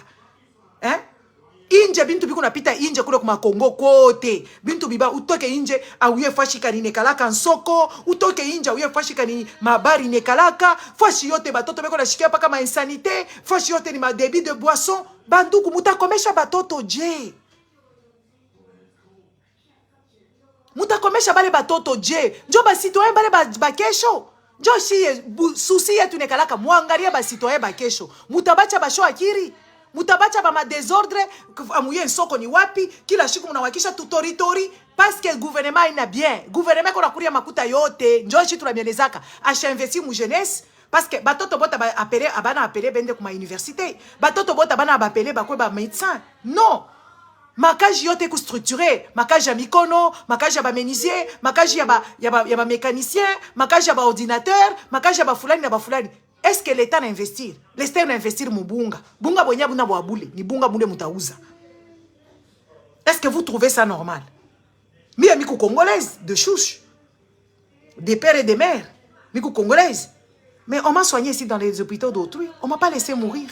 A: Inje bintu biku napita inje kule kuma Kongo kote. Bintu biba utoke inje auye fashika ni nekalaka nsoko, utoke inje auye fashika ni mabari nekalaka, fashi yote batoto beko na shikia paka ma insanité, fashi yote ni ma débit de boisson, banduku mutakomesha batoto je. Mutakomesha bale batoto je. Njo ba citoyen bale ba kesho. Njo shi susi yetu nekalaka muangalia ba citoyen ba kesho. Mutabacha basho akiri. Mutabacha ba ma désordre, amuye nsoko ni wapi, kila shiku munawakisha tutoritori, parce que le gouvernement ina bien. Gouvernement kona kuria makuta yote, njo shi tunamielezaka, asha investi mu jeunesse, parce que batoto bota ba apele, abana apele bende kuma université, batoto bota bana apele bakwe ba médecin. Non! Makaji yote ku structuré, makaji ya mikono, makaji ya ba menuisier, makaji ya ba mécanicien, makaji ya ba ordinateur, makaji ya ba fulani na ba fulani. Est-ce que l'État n'investit? L'État n'investit mu bunga. Bunga bonya buna boabule, ni bunga bunde mutauza. Est-ce que vous trouvez ça normal? Miku congolaise de chouche, des pères et des mères, miku congolaise. Mais on m'a soigné ici dans les hôpitaux d'autrui, on m'a pas laissé mourir.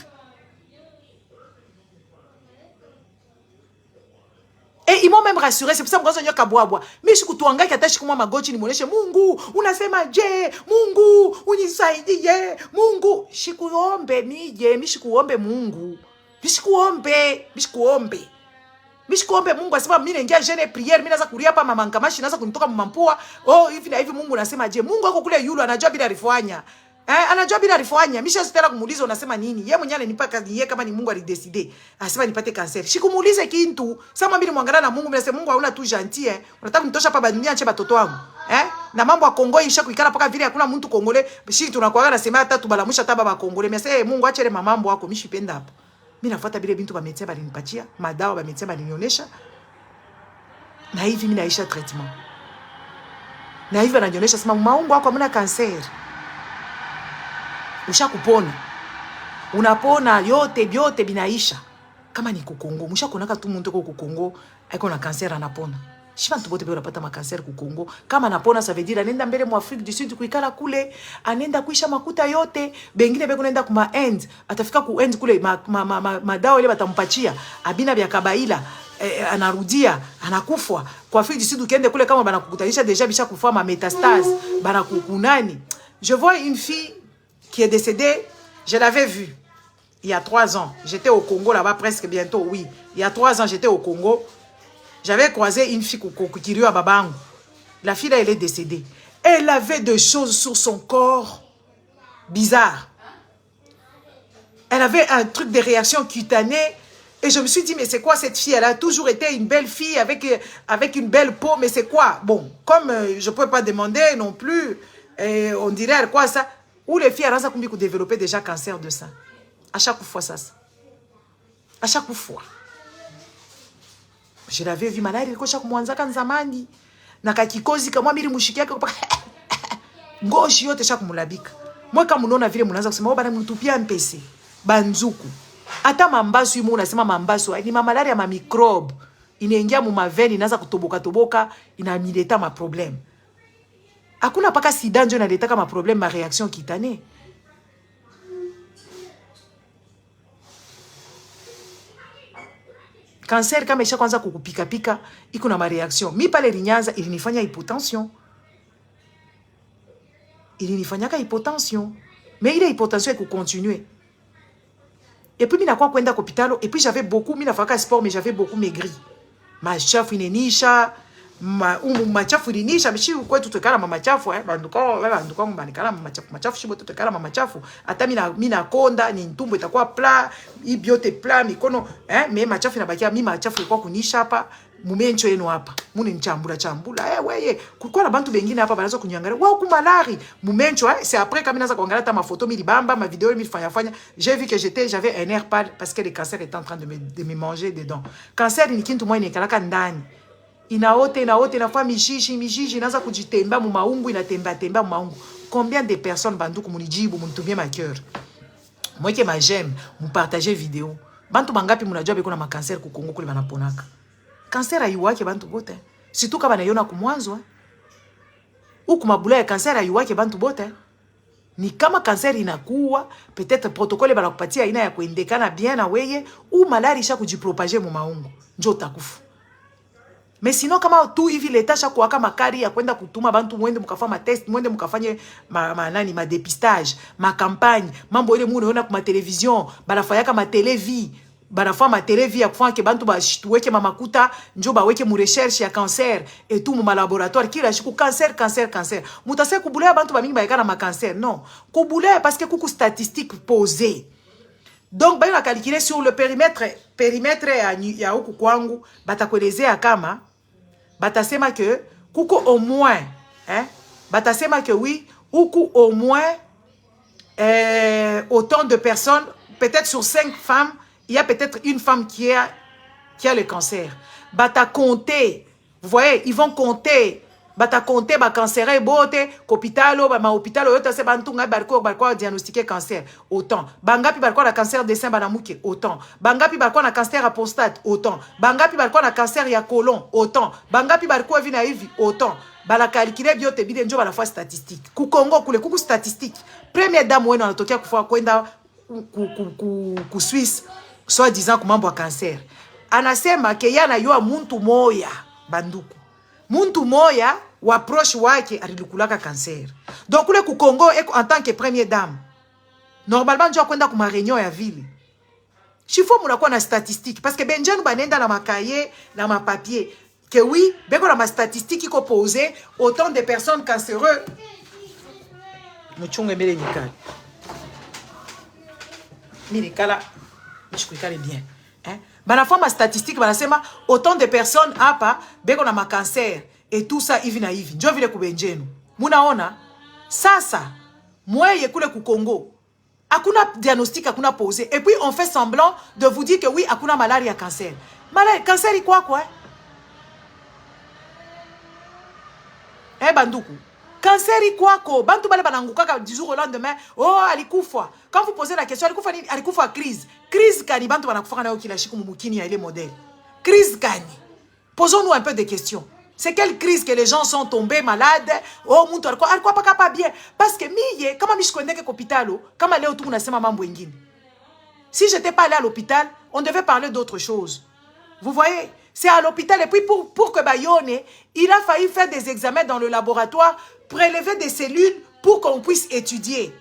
A: Et ils m'ont même rassuré, c'est pour ça que je kabwabwa. Mais je kutuanga katashi kuma magochi ni moneshe Mungu, unasema je, Mungu, unisaidie, Mungu. Shikuombe nije, mishikuombe Mungu. Mishikuombe Mungu asema mimi naingia jeune prière, mimi naanza kulia hapa mama nkamashi naanza kunitoka mmampua. Oh, hivi na hivi Mungu unasema je, Mungu ako kule yulu anajua bila rifanya. Anajua bila rifanya, misha sitela kumuuliza unasema nini? Yeye mwenyewe ananipa kazi yeye kama ni Mungu alidecide. Asema nipate cancer. Shikumuulize kintu. Sama mimi mwangana na Mungu, mimi nasema Mungu hauna tu gentil Unataka kunitosha hapa badunia nche batoto wangu. Na mambo ya Kongo isha kuikala paka vile hakuna mtu Kongole. Bishi tunakuaga nasema hata tubalamusha hata baba Kongole. Mimi nasema Mungu achele mambo yako mimi shipenda hapo. Mimi nafuata bile bintu ba médecin balinipatia, madawa ba médecin balinionyesha. Na hivi mimi naisha traitement. Na hivi ananionyesha sema maungo yako hamna cancer. Usha kupona. Unapona yote byote binaisha. Kama ni kukongo, musha konaka tu muntu ko kukongo, aiko na cancer anapona. Shiba ntubote byo unapata ma cancer kukongo. Kama anapona ça veut dire anenda mbele mu Afrique du Sud kuikala kule, anenda kuisha makuta yote, bengine beko nenda kuma end, atafika ku end kule madawa ile batampachia, abina bya kabaila. Anarudia, anakufwa. Kwa Afrique du Sud ukiende kule kama banakukutanisha deja bisha kufua ma métastase, banakukunani. Je vois une fille qui est décédée, je l'avais vue il y a 3 ans. J'étais au Congo là-bas presque bientôt, oui. Il y a 3 ans, j'étais au Congo. J'avais croisé une fille qui à Babango. La fille là, elle est décédée. Elle avait des choses sur son corps bizarres. Elle avait un truc de réaction cutanée. Et je me suis dit, mais c'est quoi cette fille? Elle a toujours été une belle fille avec une belle peau, mais c'est quoi? Bon, comme je ne peux pas demander non plus, on dirait quoi ça? Où les filles ont développé déjà cancer de sein. À chaque fois ça. À chaque fois. Je l'avais vu malari ko chaque mwanzaka nzamani. Na kakikozi kama miri mushiki yake kwa ngoshi yote chaque mulabika. Moi kama unaona vile mnaanza kusema bana mtupia mpese. Banzuku. Hata mambasu yumo unasema mambasu ni malaria ma microbe. Inaingia mu maveni inaanza kutoboka toboka inamileta ma problème. Hakuna paka sida ndio inaleta kama problème ma réaction cutanée. Cancer kama isha kwanza kukupika pika iko na ma réaction. Mi pale Linyaza ilinifanya hypotension. Ilinifanyaka hypotension. Mais ile hypotension iko continuer. Et puis, mina kwa kwenda kopitalo. Et puis, j'avais beaucoup, mina faka sport, mais j'avais beaucoup maigri. Ma chafu inenisha, ma chafu inenisha, mais si vous quoi tout kala ma chafu, banduka mbanikala ma chafu, si tout kala ma chafu. Ata mina konda, ni ntumbo itakuwa plat, ibiote plat, mikono, mais ma chafu inabakia, mi ma chafu kwa kunisha pa, mumencho yenu hapa. Mune nchambula. Weye, kukua na bantu bengine hapa, banazo kunyangare. Wow, kumalari. Mumencho, c'est après, quand minaza kuangala ta ma photo, mi libamba, ma vidéo, mi fanya. J'ai vu que j'avais un air pâle parce que le cancer était en train de me manger dedans. Cancer, ni kintu mwa inekalaka ndani. Inaote, inafua mishishi, inaza kujitemba, mumaungu, inatemba, mumaungu. Combien de personnes, banduku, munijibu, munitumie ma cœur. Moi, que ma j'aime, mu partager vidéo. Bantu bangapi, munajua beko na ma cancer kukongo kule banaponaka. Cancer ayuwake bantu bote. Surtout kama naiona kumwanzo. Huku mabula ya cancer ayuwake bantu bote. Ni kama cancer inakuwa, peut-être protocole banakupatia ina ya kuendekana bien na weye, ou malari isha kujipropager mu maungu. Njo utakufa. Mais sinon kama tu hivi leta shakuwa kama kari ya kwenda kutuma bantu mwende mukafanya test, mwende mukafanye ma dépistage, ma campagne, mambo ile mune ona kuma television, banafanya kama televi. Banafua ma televi ya kufanya ke bantu bashituweke mamakuta njo baweke mu recherche ya cancer et tout mu laboratoire kila shiku cancer. Mutase kubulea bantu ba mingi baekana ma cancer non. Kubulea parce que kuku statistique posée. Donc ba na calculer sur le périmètre ya huku kwangu batakuelezea kama batasema que kuku au moins batasema que oui huku au moins autant de personnes peut-être sur 5 femmes il y a peut-être une femme qui a le cancer. Bata compter. Vous voyez, ils vont compter. Bata compter, ba cancer et bote, hôpitalo, ma hôpitalo, yota se bantunga barko diagnostiquer cancer. Autant. Bangapi barko na cancer des seins banamuke. Autant. Bangapi barko na cancer à prostate. Autant. Bangapi barko na cancer ya colon. Autant. Bangapi barko vina hivi. Autant. Bala calculer biote bide njo bala fois statistique. Ku Congo kule kuku statistique. Première dame wenu anatokea kufua kwenda ku Suisse. Soit disant kumambo wa cancer. Anasema ke yana yua muntu moya banduku. Muntu moya waproche wake alilukulaka cancer. Donc kule ku Congo en tant que première dame. Normalement njo kwenda kuma réunion ya ville. Chifo munakuwa na statistique parce que benjanu banenda na makaye na ma papier que oui, beko na ma statistique iko posé autant de personnes cancéreuses. Muchunge mbele nikali. Minikala je connais bien. Banafua ma statistique, banasema autant de personnes hapa beko na ma cancer et tout ça hivi na hivi. Njo vile kubenjenu. Munaona sasa mweye kule ku Congo. Hakuna diagnostic, hakuna posé et puis on fait semblant de vous dire que oui, hakuna malaria cancer. Malaria cancer i quoi banduku. Cancer i kwako, bantu bale banangukaka du jour au lendemain, oh alikufa. Quand vous posez la question, alikufa crise. Crise kani bantu banakufa na okila shiku mumukini ya ile modèle. Crise kani. Posons-nous un peu de questions. C'est quelle crise que les gens sont tombés malades? Oh muntu alikuwa pas bien parce que miye kama mishkwendeke kopitalo, kama leo tu unasema mambo ingine. Si j'étais pas allé à l'hôpital, on devait parler d'autre chose. Vous voyez? C'est à l'hôpital et puis pour que Bayone, il a failli faire des examens dans le laboratoire, prélever des cellules pour qu'on puisse étudier.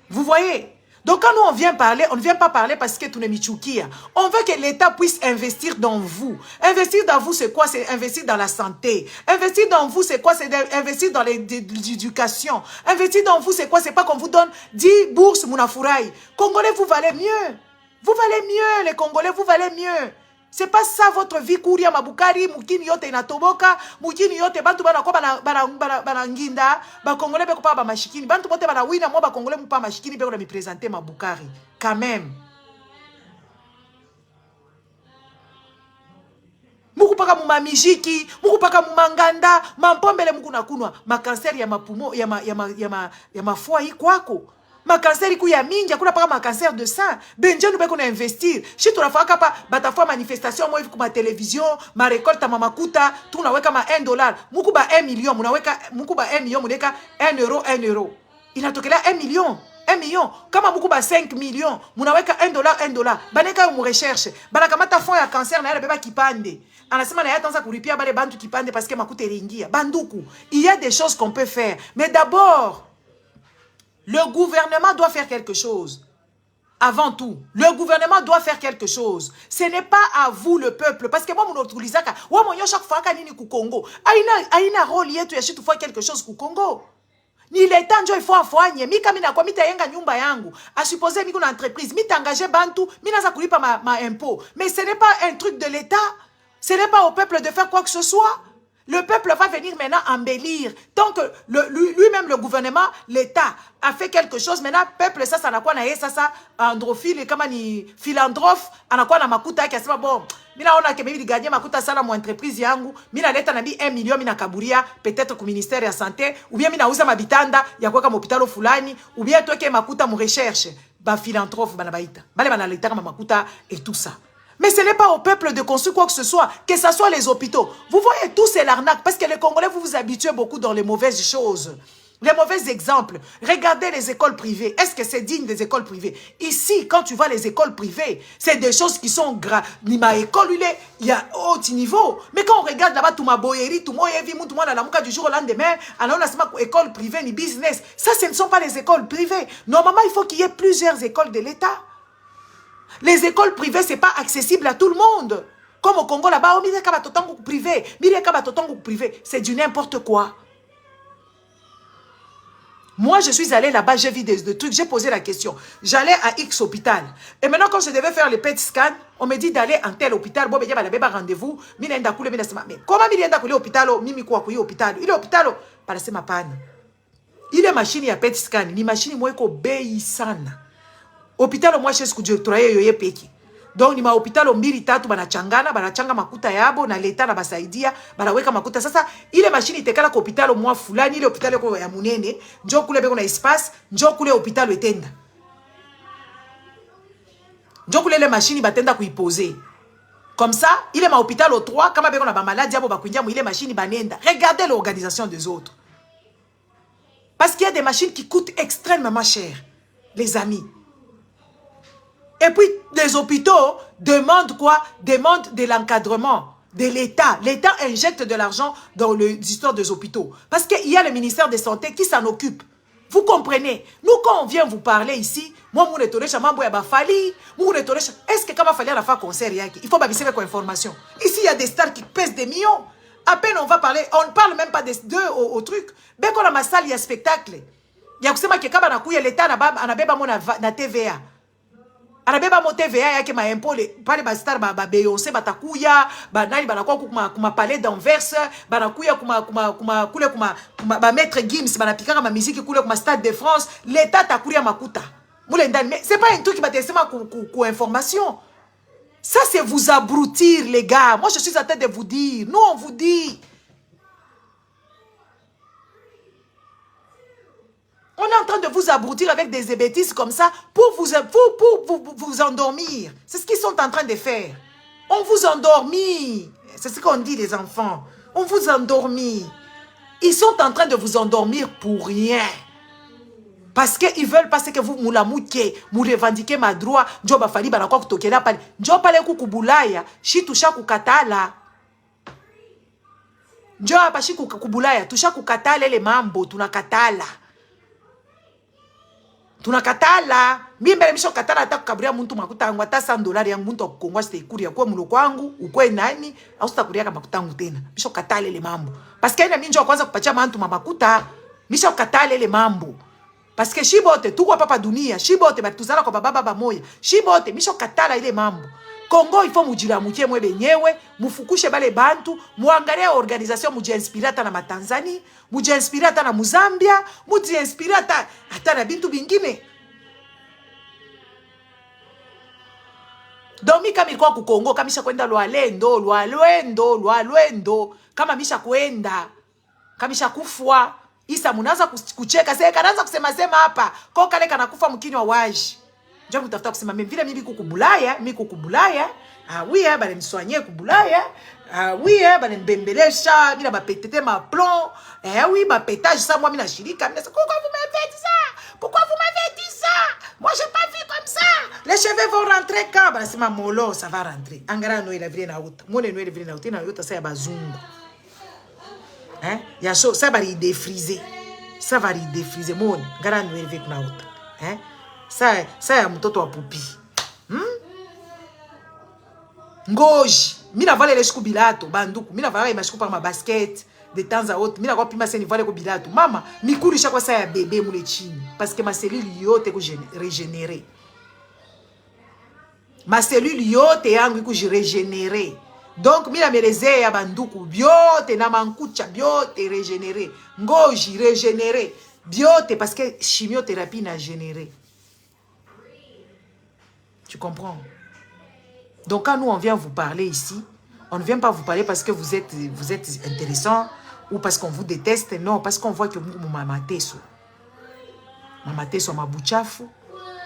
A: Vous voyez? Donc quand nous on vient parler, on ne vient pas parler parce que tu n'es michoukia. On veut que l'État puisse investir dans vous. Investir dans vous, c'est quoi? C'est investir dans la santé. Investir dans vous, c'est quoi? C'est investir dans l'éducation. Investir dans vous, c'est quoi? C'est pas qu'on vous donne 10 bourses, Mounafuraï. Congolais, vous valez mieux. Vous valez mieux, les Congolais, vous valez mieux. C'est pas ça votre vie Kouria Mabukari, Mukini yote inatoboka, Mukini yote bantu bana kwa bana nginda, ba Congolais beko pa ba mashikini, bantu bote bana wina mo ba Congolais mu pa mashikini beko na mi présenter Mabukari. Quand même. Muku paka muma mijiki, muku paka muma nganda, mampombele muku nakunwa, ma cancer ya mapumo, ya ma foie kwako. Ma cancer iku ya mingi, akuna paka ma cancer de sein. Benje nous beko na investir. Si tu rafaka pa batafua manifestation mo iku ma télévision, ma récolte ma makuta, tu na weka ma $1. Muku ba 1 million, muna weka muku ba 1 million, muneka €1. Inatokela 1 million. 1 million. Kama muku ba 5 millions, muna weka $1. Baneka mu recherche. Banakamata fond ya cancer na beba kipande. Anasema na yatanza kuripia bale bantu kipande parce que makuta eringia. Banduku. Il y a des choses qu'on peut faire. Mais d'abord, le gouvernement doit faire quelque chose. Avant tout, le gouvernement doit faire quelque chose. Ce n'est pas à vous, le peuple. Parce que moi, mon autorisé, chaque fois qu'il y a Congo, il y a un rôle, il y a quelque chose au Congo. Ni l'État, il faut affoigner. Mi kamina kwa mita yenga nyumba yangu. A supposer mi kuna entreprise. Mi t'engager bantu. Mi naza kulipa ma impôt. Mais ce n'est pas un truc de l'État. Ce n'est pas au peuple de faire quoi que ce soit. Le peuple va venir maintenant embellir. Tant que lui-même, le gouvernement, l'État a fait quelque chose, maintenant, le peuple, ça n'a quoi na ça, androphile, comme ni philanthrope, ana quoi na makuta, qui a bon, mina on a que même gagner makuta ça mon entreprise yangu, mina l'État n'a mis 1 million, mina kaburia, peut-être au ministère de la santé, ou bien mina usa mabitanda, ya quoi comme hôpital fulani, ou bien toi qui makuta mon recherche, ba philanthrope, ba nabaita, bale ba na l'État makuta et tout ça. Mais ce n'est pas au peuple de construire quoi que ce soit soit les hôpitaux. Vous voyez, tout c'est l'arnaque, parce que les Congolais, vous vous habituez beaucoup dans les mauvaises choses. Les mauvais exemples. Regardez les écoles privées. Est-ce que c'est digne des écoles privées? Ici, quand tu vois les écoles privées, c'est des choses qui sont graves. Ma école, il y a haut niveau. Mais quand on regarde là-bas, tout ma boyerie, tout mon évi, tout mon alamuka du jour au lendemain, alors on a école privée, ni business. Ça, ce ne sont pas les écoles privées. Normalement, il faut qu'il y ait plusieurs écoles de l'État. Les écoles privées, ce n'est pas accessible à tout le monde. Comme au Congo, là-bas, c'est du n'importe quoi. Moi, je suis allée là-bas, j'ai vu des trucs, j'ai posé la question. J'allais à X hôpital. Et maintenant, quand je devais faire le PET scan, on me dit d'aller en tel hôpital. Bon, il y a rendez-vous. Mais comment il y a un hôpital? Il est hôpital. Parce que ma panne. Il est machine à PET scan. Ni machine, moi, obéissane. Hôpital moi chez Dieu travailler yoye peki. Donc ni ma hôpital mbili tatu banachangana makuta yabo na leta na basaidia banaweka makuta sasa ile machine itekala kwa hôpital moi fulani ile hôpital kwa ya munene njo kule beko na espace njo kule hôpital etenda. Njo kule ile machine batenda kuiposer. Comme ça, il est ma hôpital au 3 kama beko na ba maladie abo bakundia mu ile machine banenda. Regardez l'organisation des autres. Parce qu'il y a des machines qui coûtent extrêmement cher, les amis. Et puis, les hôpitaux demandent quoi? Demandent de l'encadrement de l'État. L'État injecte de l'argent dans l'histoire des hôpitaux. Parce qu'il y a le ministère de Santé qui s'en occupe. Vous comprenez? Nous, quand on vient vous parler ici, moi, est-ce que quand il fallait la faire concert, il faut baisser avec information. Ici, il y a des stars qui pèsent des millions. À peine on va parler, on ne parle même pas des deux au truc. Bien qu'on a ma salle, il y a spectacle. Il y a que l'État n'a TVA. Anabeba mo TVA yake ma impôt pale ba star ba Beyoncé batakuya ba nani banakuwa kuma palais d'Anvers banakuya kule ba maître Gims banapikaka ma musique kule kuma Stade de France l'état takuria makuta mule ndani mais c'est pas un truc qui batesema ku information. Ça c'est vous abrutir les gars. Moi je suis en train de vous dire, nous on vous dit. On est en train de vous abrutir avec des bêtises comme ça pour vous endormir. C'est ce qu'ils sont en train de faire. On vous endormit. C'est ce qu'on dit les enfants. On vous endormit. Ils sont en train de vous endormir pour rien. Parce qu'ils veulent parce que vous moulamouké, vous revendiquez ma droit. Joba fali banako kutokela pale. Joba le kukubulaya, shi tusha kukatala. Joba pa shi kukubulaya, tusha kukatala le mambo, tunakatala. Tunakatala. Mimi misho katala hata kukaburia muntu makuta yangu hata $100 yangu muntu akukongwa sitaikuria kwa muloko wangu ukwe nani au sitakuria kama makuta yangu tena. Misho katala ile mambo. Parce que ina minjo kwanza kupatia mantu makuta. Misho katala ile mambo. Parce que shibote tuko papa dunia, shibote batuzala kwa baba moya. Shibote misho katala ile mambo. Congo, il faut mujira mukie mwe benyewe, mufukushe bale bantu, muangalia organisation mujiinspire ata na Matanzani, mujiinspire ata na Muzambia, mujiinspire ata na bintu bingine. Domi kama ilikuwa ku Congo, kama misha kwenda lwalendo, kama misha kwenda, kama misha kufwa, isa munaanza kucheka, sasa kanaanza kusema hapa, kwa kale kana kufa mkinywa waji. Njoo mtafuta kusema mimi vile mimi kukubulaya, oui bale msoigner kubulaya, oui bale mbembelesha, bila bapetete ma plomb, oui ba pétage ça moi mimi na shirika, mimi pourquoi vous m'avez dit ça? Pourquoi vous m'avez dit ça? Moi j'ai pas vu comme ça. Les cheveux vont rentrer quand? Bale sema molo ça va rentrer. Angara no ila vile na uta. Mone no ila vile na uta na uta ça ya bazungu. Ya so ça va li défriser. Ça va li défriser mone. Ngara no ila vile na uta. Ça ya mtoto wa pupi. Ngoji. Mina vale les bilato banduku. Mina vale mashiku par ma basket de temps à autre. Mina kwa pima seni vale ko bilato. Mama, mikuru chaque ça ya bébé moule chini parce que ma cellule yote ko régénérer. Ma cellule yote yangu ko régénérer. Donc mina meleze ya banduku biote na mankucha biote régénérer. Ngoji régénérer. Biote parce que chimiothérapie n'a généré. Tu comprends? Donc quand nous on vient vous parler ici, on ne vient pas vous parler parce que vous êtes intéressant ou parce qu'on vous déteste, non, parce qu'on voit que vous mamateso. Mamateso mabuchafu,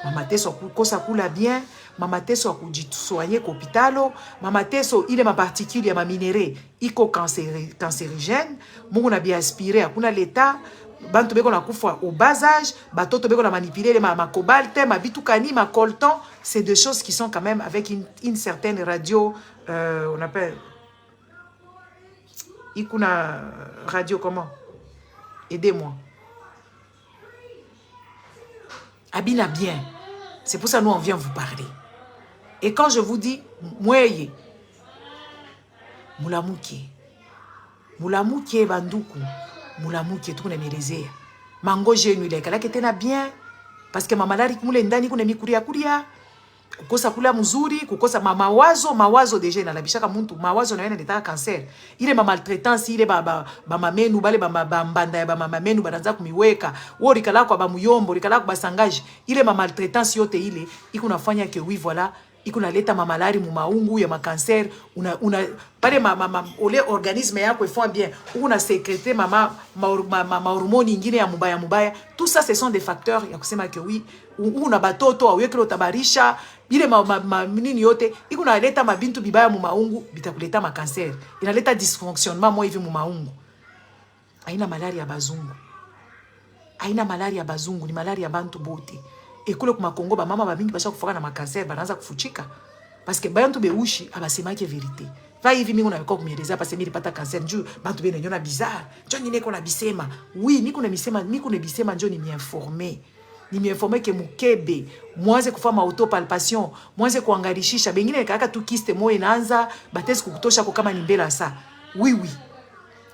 A: mamateso kosa kula bien, mamateso kujitsoigner kopitalo, mamateso ile ma particule ya ma minéré, iko cancérigène, mungu na bien aspiré, hakuna l'état. Bantu beko na kufa au bas âge, batoto beko na manipuler ma cobalt, ma bitukani, ma coltan, c'est des choses qui sont quand même avec une certaine radio, on appelle, ikuna radio comment? Aidez-moi. Abina bien. C'est pour ça que nous on vient vous parler. Et quand je vous dis, mweye, mulamuke banduku, mulamuke tu kunemelezea mango jenu ile kala ketena bien parce que mama lari kumule ndani kuna mikuria kukosa kula mzuri, kukosa mawazo deja inalabishaka muntu, mawazo na yene ndetaka cancer ile maltraitance ile mama menu bale mbanda ya mama menu bananza kumiweka wori kala kwa bamuyombo likala kwa basangaji ile maltraitance yote ile ikunafanya que oui voilà ikuna leta mamalari mu maungu ya makanser pale ole organisme yako ifont bien una sécréter ma hormone ingine ya mubaya. Tout ça ce sont des facteurs ya kusema que oui una batoto awekelo tabarisha ile nini yote ikuna leta mabintu bibaya mu maungu bitakuleta makanser, inaleta dysfonctionnement moi hivi mu maungu. Haina malaria bazungu, ni malaria ya bantu bote. Et kule kuma Congo ba mama ba mingi basha kufaka na makanser banaanza kufuchika parce que bantu beushi abasema ke vérité. Va hivi mingi na kumieleza parce que mimi nilipata cancer njoo bantu bene nyona bizarre. Njoo niko na bisema. Oui, niko na bisema njoo ni miinformer que mukebe mwanze kufanya autopalpation, mwanze kuangalishisha bengine kaka tu kiste moyo inaanza batesi kukutosha kwa kama ni mbela sa. Oui.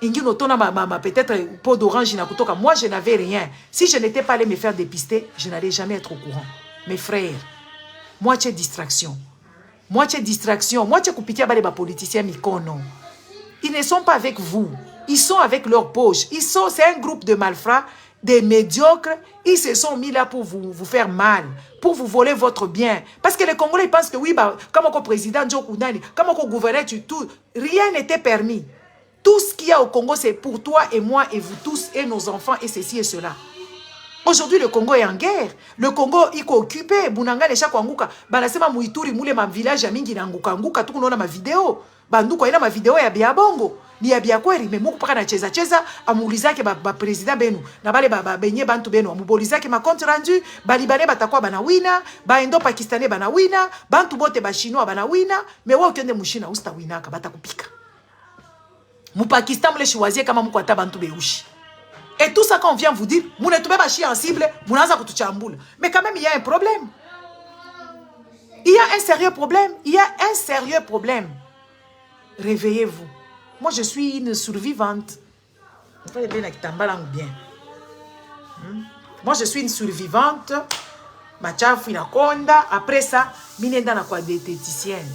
A: Ingino tona peut-être peau d'orange na kutoka. Moi je n'avais rien. Si je n'étais pas allé me faire dépister, je n'allais jamais être au courant. Mes frères, moitié distraction, moitié kupikia bale ba politiciens mikono. Ils ne sont pas avec vous. Ils sont avec leur poche. C'est un groupe de malfrats, des médiocres. Ils se sont mis là pour vous faire mal, pour vous voler votre bien. Parce que les Congolais pensent que oui, comme au président Joe Koudani, comme au gouverneur, tout, rien n'était permis. Tout ce qu'il y a au Congo, c'est pour toi et moi et vous tous et nos enfants et ceci et cela. Aujourd'hui, le Congo est en guerre. Le Congo, il est occupé. Bunanga les chako anguka. Banasema muituri mule ma village ya mingi na anguka. Tuku naona ma video. Banduko ina ma video ya bia bongo. Ni ya bia kweli. Me muku paka na cheza. Amulizake ba president benu. Na bale benye bantu benu. Amubolizake ma compte rendu. Balibane batakwa bana wina. Baendo pakistanais bana wina. Bantu bote ba chinois bana wina. Me wa ukiende mushina usta winaka. Batakupika. Mu Pakistan, vous les choisissez comme vous avez bantu beushi. Et tout ça qu'on vient vous dire, vous n'êtes pas en cible, vous n'avez pas tout chamboule. Mais quand même, il y a un problème. Il y a un sérieux problème. Réveillez-vous. Moi, je suis une survivante. Moi, je suis une survivante. Machafu inakonda. Après ça, minenda na kwa diététicienne.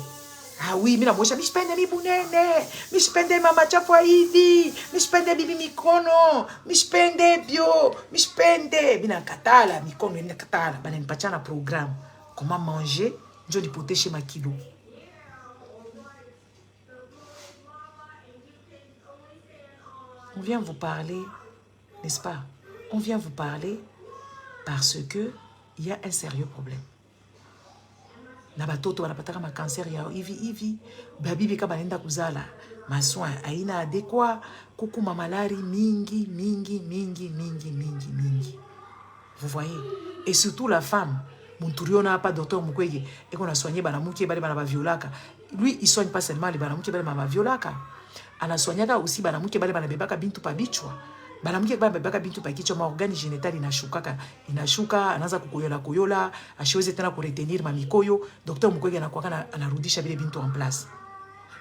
A: Ah oui, mina mwesha mishipende mibunene, mishipende mama chafwa hivi, mishipende bibi mikono, mishipende bio, mishipende. Mina katala mikono, mina katala. Bana nipachana programme. Comment manger, njo dipote chez ma kilo. On vient vous parler, n'est-ce pas? On vient vous parler parce que il y a un sérieux problème. Na batoto wanapataka ma cancer ya hivi babibi kama naenda kuzala ma soin aina adekwa kuku mamalari mingi. Vous voyez? Et surtout la femme, Monturiona pas docteur Mukwege et qu'on a soigné banamuki bale bana violaka. Lui il soigne pas seulement les banamuki bale bana violaka. Ana soignaka aussi banamuki bale bana bebaka bintu pa bichwa. Banamuki bale bebaka bintu pa kichwa ma organe génital inashuka anaanza kuyola ashiweze tena kuretenir mamikoyo. Docteur Mukwege anakuwa anarudisha vile bintu en place.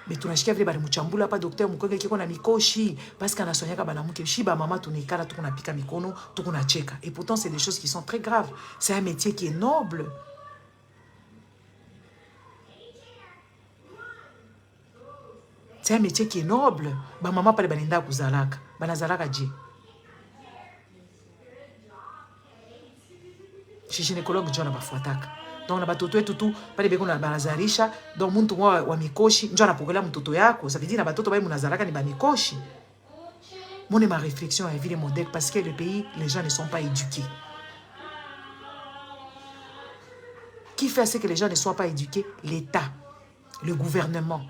A: Mais tunashikia vile bali mchambula pa docteur Mukwege kiko na mikoshi parce que anasonyaka banamuke shiba mama tunikala tukunapika mikono tukunacheka. Et pourtant c'est des choses qui sont très graves. C'est un métier qui est noble. C'est un métier qui est noble. Ba mama pale banenda kuzalaka. Banazalaka je. Je suis gynécologue John bafuataka. Donc na batoto wetu tu pale beko na banazarisha. Donc muntu mwa wa mikoshi njo anapokela mtoto yako. Ça veut dire na batoto ba munazalaka ni ba mikoshi. Mon ma réflexion est ville modèle parce que le pays les gens ne sont pas éduqués. Qui fait ce que les gens ne soient pas éduqués? L'État, le gouvernement.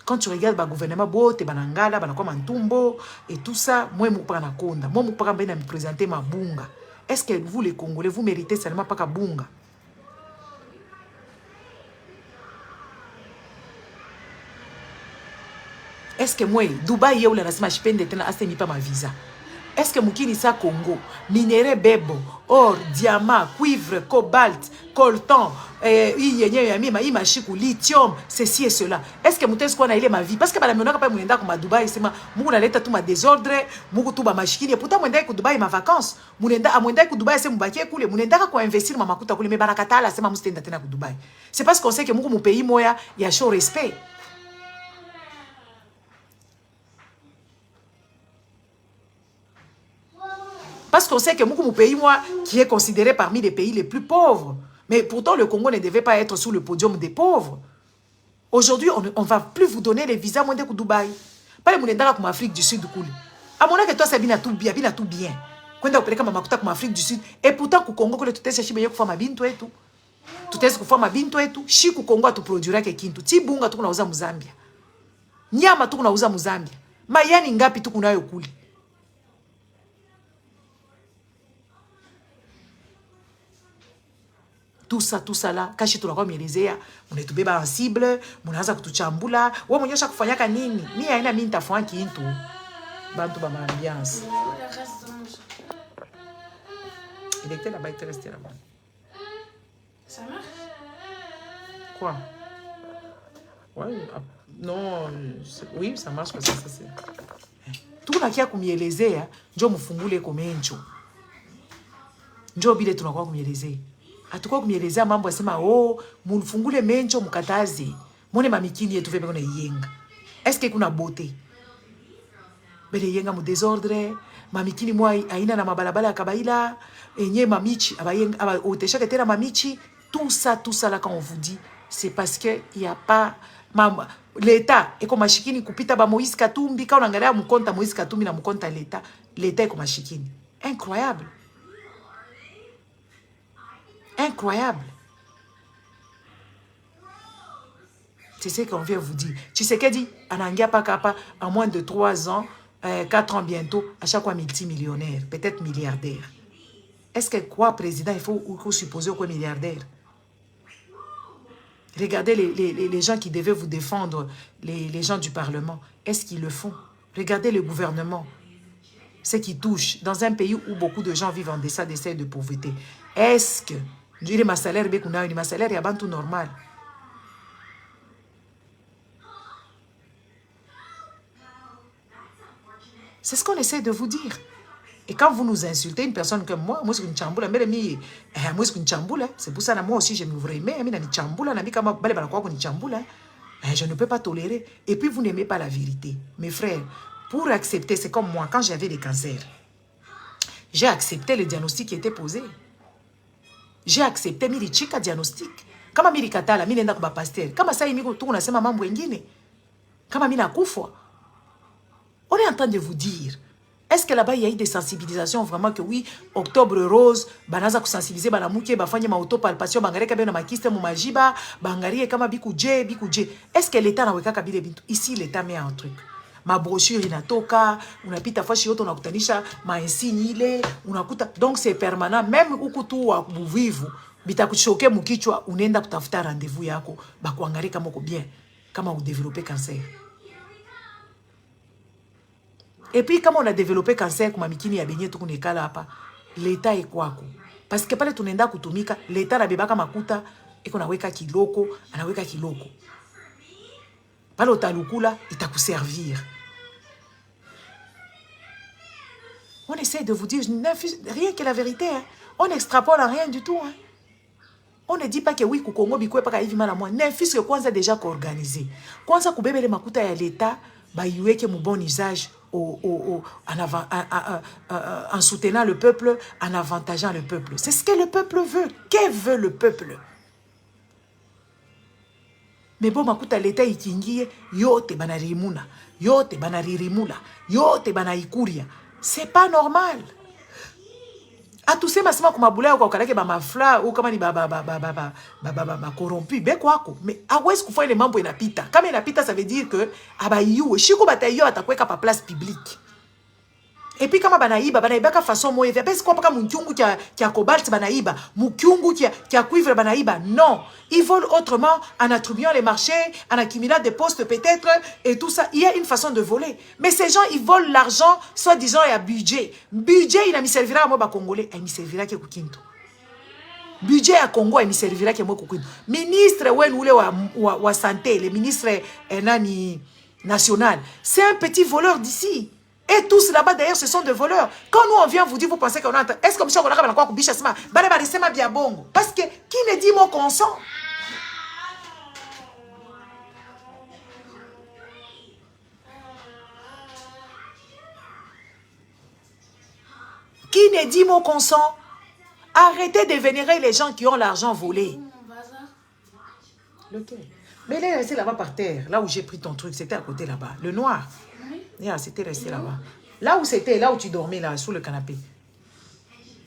A: Quand tu regardes le gouvernement, bote banangala, banakwa mantumbo et tout ça, moi mupaka nakonda, moi mupaka mbena me présenter ma bunga. Est-ce que vous les Congolais vous méritez seulement pas ka bunga? Est-ce que moi Dubaï ou la nasema shipende tena asemi pas ma visa? Est-ce que mukini sa Congo, minerai bebo, or, diamant, cuivre, cobalt, coltan, lithium, ceci et cela. Est-ce que mutesi kwa na ile ma vie? Parce que bana mionaka pa munenda kwa Dubai sema mungu naleta tu ma désordre, mungu tu ba mashikini. Pourtant mwenda ku Dubai ma vacances. Munenda amwenda ku Dubai sema mubakie kule, munenda kwa investir ma makuta kule me barakatala sema mustenda tena ku Dubai. C'est parce qu'on sait que mungu mu pays moya ya show respect. Parce qu'on sait que mon pays, moi, qui est considéré parmi les pays les plus pauvres. Mais pourtant, le Congo ne devait pas être sur le podium des pauvres. Aujourd'hui, on ne va plus vous donner les visas moins de Dubaï. Pas les mounendara comme Afrique du Sud. À mon avis, toi, c'est bien tout bien. Quand on comme Afrique du Sud. Et pourtant, au Congo, tu t'es cherché pour faire ma binto et tout. Tu t'es pour faire ma binto et tout. Si au Congo, tu produiras quelque chose. Si bunga, tu n'as pas Mozambia. Nyama, tu n'as pas Mozambia. Mayani ngapi, tu n'as pas tout ça là, quand je te l'ai réalisé, on est tout bébé sensible, on a ça que tu chambula, ou on y a chaque fois qu'il y a nini, ni a une amie ta foi qui est tout, bantu ba ambiance. Il était là-bas, il était resté là-bas.
B: Ça marche?
A: Quoi? Ouais, non, oui, ça marche parce que ça c'est. Tout na kia kumielezea, njo mfungule komencho. Njo bile tunakuwa kumielezea. Atakuwa kumielezea mambo asema mfungule mencho mkataze. Mone mamikini yetu vebe kuna yenga. Est-ce que kuna beauté? Bele yenga mu désordre, mamikini mwa aina na mabalabala ya kabaila, enye mamichi aba oteshaka tena mamichi, tout ça là quand on vous dit, c'est parce que il y a pas l'État eko mashikini kupita ba Moïse Katumbi quand on angalia mkonta Moïse Katumbi na mkonta l'État eko mashikini. Incroyable. Incroyable. C'est ce qu'on vient vous dire. Tu sais qu'elle dit, en moins de 3 ans, 4 ans bientôt, à chaque fois multimillionnaire, peut-être milliardaire. Est-ce que quoi, président, il faut supposer quoi milliardaire? Regardez les gens qui devaient vous défendre, les gens du Parlement. Est-ce qu'ils le font? Regardez le gouvernement. Ce qui touche dans un pays où beaucoup de gens vivent en deçà des seuils de pauvreté. Est-ce que il y a un salaire, il y a un salaire, il y a tout normal. C'est ce qu'on essaie de vous dire. Et quand vous nous insultez, une personne comme moi c'est une chamboula, c'est pour ça que moi aussi je me voudrais aimer, une chamboula, Je ne peux pas tolérer. Et puis, vous n'aimez pas la vérité. Mes frères, pour accepter, c'est comme moi, quand j'avais des cancers, j'ai accepté le diagnostic qui était posé. J'ai accepté miri chika diagnostic. Kama miri katala, mimi nenda kwa pasteur. Kama saa hii tu unasema mambo mengine. Kama mimi nakufa. On est en train de vous dire, est-ce que là-bas il y a eu des sensibilisations vraiment que oui, octobre rose, banaza kusensibiliser banamuke, bafanye ma autopalpation, bangareka bena makiste mu majiba, bangarie kama bikuje. Est-ce que l'État naweka kabile bintu? Ici l'État met un truc. Ma brochure inatoka, unapita fashi yote unakutanisha mainsigne ile, unakuta donc c'est permanent même ukutu wa buvivu bitakuchoke mukichwa unaenda kutafuta rendez-vous yako bakuangalia kama uko bien kama u développer cancer. Et puis kama on a développé cancer kuma mikini ya benye tukunekala hapa l'État est kwako parce que pale tunaenda kutumika l'État na bebaka makuta iko naweka kiloko anaweka kiloko. Palo talukula, itakuservir. On essaie de vous dire rien que la vérité. Hein. On n'extrapole rien du tout. Hein. On ne dit pas que oui, Congo bikwe pas hivi mala moi. N'importe que kwanza déjà organisé. Kwanza kubebele makuta ya l'État, ba yueke mu bon usage en soutenant le peuple, en avantageant le peuple. C'est ce que le peuple veut. Que veut le peuple? Mais bon, makuta l'État ikingie, yote banarimuna, yote banaririmula, yote banaikuria. C'est pas normal. A tous ces masima kumabula kwa kalake ba mafla ou kama ni ba corrompu be kwako. Mais awezi kufanya ile mambo inapita. Kama inapita ça veut dire que abayiwe shiko batayo atakweka pa place publique. Et puis kama banaiba ka façon moye parce quoi pas mukyungu kia cobalt banaiba mukyungu kia cuivre banaiba non, ils volent autrement en attribuant les marchés, en accumulant des postes peut-être et tout ça. Il y a une façon de voler, mais ces gens ils volent l'argent soi-disant il y a budget il a mis servira à moi ba congolais il me servira ke kukinto budget à Congo il me servira ke moi kukinto ministre wen ule wa santé le ministre nani national c'est un petit voleur d'ici. Et tous là-bas, d'ailleurs, ce sont des voleurs. Quand nous, on vient vous dire, vous pensez qu'on a... Est-ce que monsieur Ogonaka va quoi kubisha sima? Parce que qui ne dit mon consent? Qui ne dit mon consent? Arrêtez de vénérer les gens qui ont l'argent volé. Lequel? Mais il est resté là-bas par terre. Là où j'ai pris ton truc, c'était à côté là-bas. Le noir. Yeah, c'était resté là-bas. Là où c'était, là où tu dormais, là, sous le canapé.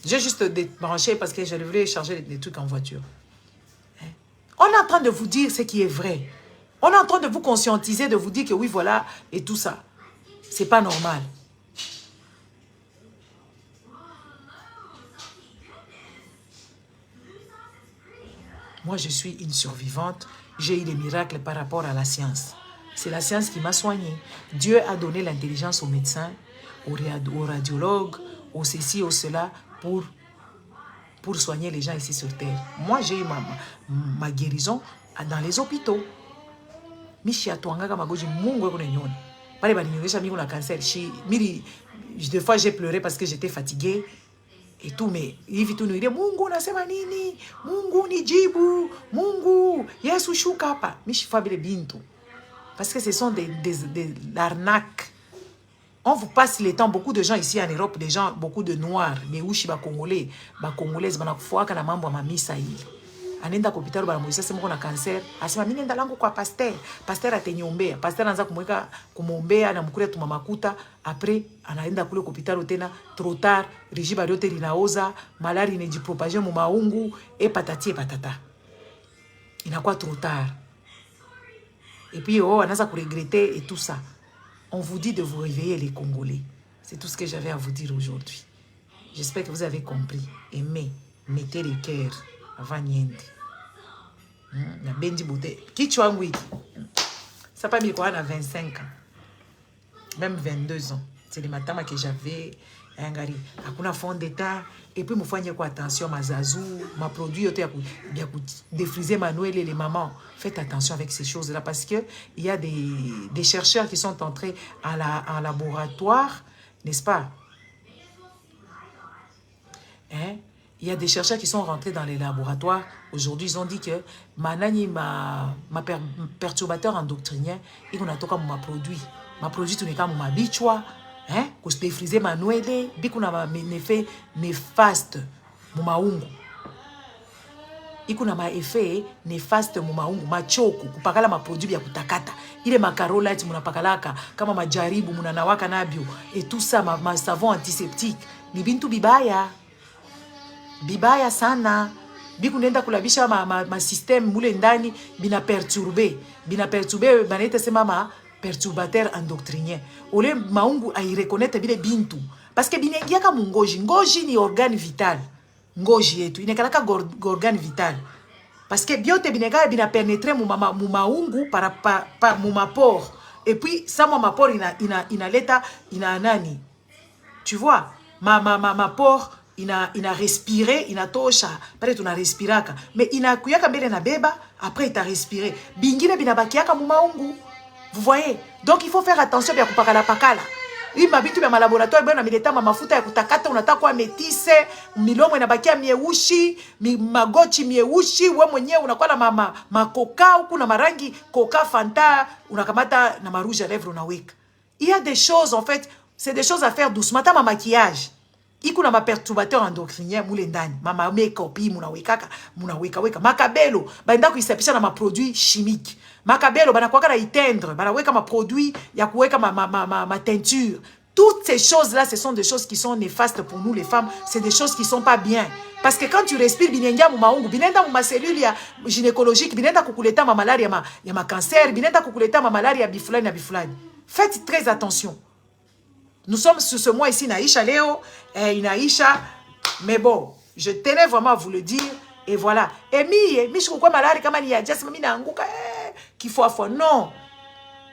A: J'ai juste débranché parce que je voulais charger des trucs en voiture. Hein? On est en train de vous dire ce qui est vrai. On est en train de vous conscientiser, de vous dire que oui, voilà, et tout ça. C'est pas normal. Moi, je suis une survivante. J'ai eu des miracles par rapport à la science. C'est la science qui m'a soignée. Dieu a donné l'intelligence aux médecins, aux radiologues, aux ceci, aux cela, pour soigner les gens ici sur Terre. Moi, j'ai eu ma guérison dans les hôpitaux. Des fois, j'ai pleuré parce que j'étais fatiguée. Et tout, mais hivi tu niile Mungu nasema nini? Mungu nijibu, Mungu Yesu shuka hapa. Mishifabile bintu. Parce que ce sont des arnaques. On vous passe le temps, beaucoup de gens ici en Europe, des gens, beaucoup de noirs, mais ushi ba congolais, ba congolaises, ba nakufuaka na mambo ya mamisa hili. Anenda kwa hospitali bana moisa sema kuna cancer, asema mimi nenda langu kwa pasteur, pasteur ateniombea, pasteur anaanza kumwombea na mkuria tuma makuta, après anaenda kule kwa hospitali tena trop tard, rigiba yote linaoza, malaria inajipropager mu maungu et patati et patata. Inakuwa trop tard. Et puis, on a regretté et tout ça. On vous dit de vous réveiller les Congolais. C'est tout ce que j'avais à vous dire aujourd'hui. J'espère que vous avez compris. Aimez, mettez le cœur avant Niende. La bendi beauté. Qui tu as un wiki? Ça pas mis quoi, on a 25 ans. Même 22 ans. C'est les matins que j'avais. Ngari, akuna fond d'état et puis mufanye quoi attention mazazu, ma produit yote ya défriser manuel et les mamans. Faites attention avec ces choses là parce que il y a des chercheurs qui sont entrés en laboratoire, n'est-ce pas? Hein? Il y a des chercheurs qui sont rentrés dans les laboratoires. Aujourd'hui, ils ont dit que perturbateur endocrinien, il y a un produit. Ma produit, tu n'es pas mon bichwa. Hein? Que je défrisé ma noël. Bikuna ma effet néfaste. Mon maungu. Il y a un effet néfaste. Mon maungu. Ma choku. Kupakala ma produit ya kutakata. Il est ma carolite. Muna pakalaka. Kama ma jaribu. Muna nawaka nabio. Et tout ça. Ma savon antiseptique. Ni bintu bibaya. Bibaya sana. Biku nenda kulabisha ma système mule ndani bina perturbé banete sema ma perturbateur endocrinien. Ole maungu ai reconnaître bile bintu parce que binengia ka ngoji ni organe vital. Ngoji yetu inekalaka organe vital. Parce que biote binega bina pénétrer mu maungu par mu mapor. Et puis ça ma port inaleta ina nani. Tu vois ma port ina respiré, ina tosha, pare tuna respiraka, mais ina kuyaka mbele na beba, après il t'a respiré. Bingine bina bakiaka mu maungu. Vous voyez? Donc il faut faire attention bien kupakala pakala. Hii mabitu ya malaboratoire bwana mileta mafuta ya kutakata unataka kwa metise, milomo inabakia mieushi, magochi mieushi, wewe mwenyewe unakuwa na makoka huku na marangi coca fanta, unakamata na marouge à lèvres unaweka. Il y a des choses en fait, c'est des choses à faire doucement, ta maquillage. Ikuna ma perturbateur endocrinien mule ndani mama make-up munawekaka munaweka makabelo baenda kuisapisha na ma produits chimiques makabelo banakuwaka na itendre banaweka ma produits ya kuweka ma teinture. Toutes ces choses là ce sont des choses qui sont néfastes pour nous les femmes, c'est des choses qui sont pas bien parce que quand tu respires binengia mu maungu binenda mu ma cellule ya gynécologique binenda kukuleta ma malaria ya ma cancer binenda kukuleta ma malaria bifulani na bifulani. Faites très attention. Nous sommes sur ce mois ici, Naïcha Léo, et Naïcha, mais bon, je tenais vraiment à vous le dire, et voilà. Et mi je crois malari kama ni ya just mami na anguka, qu'il faut afwa, non.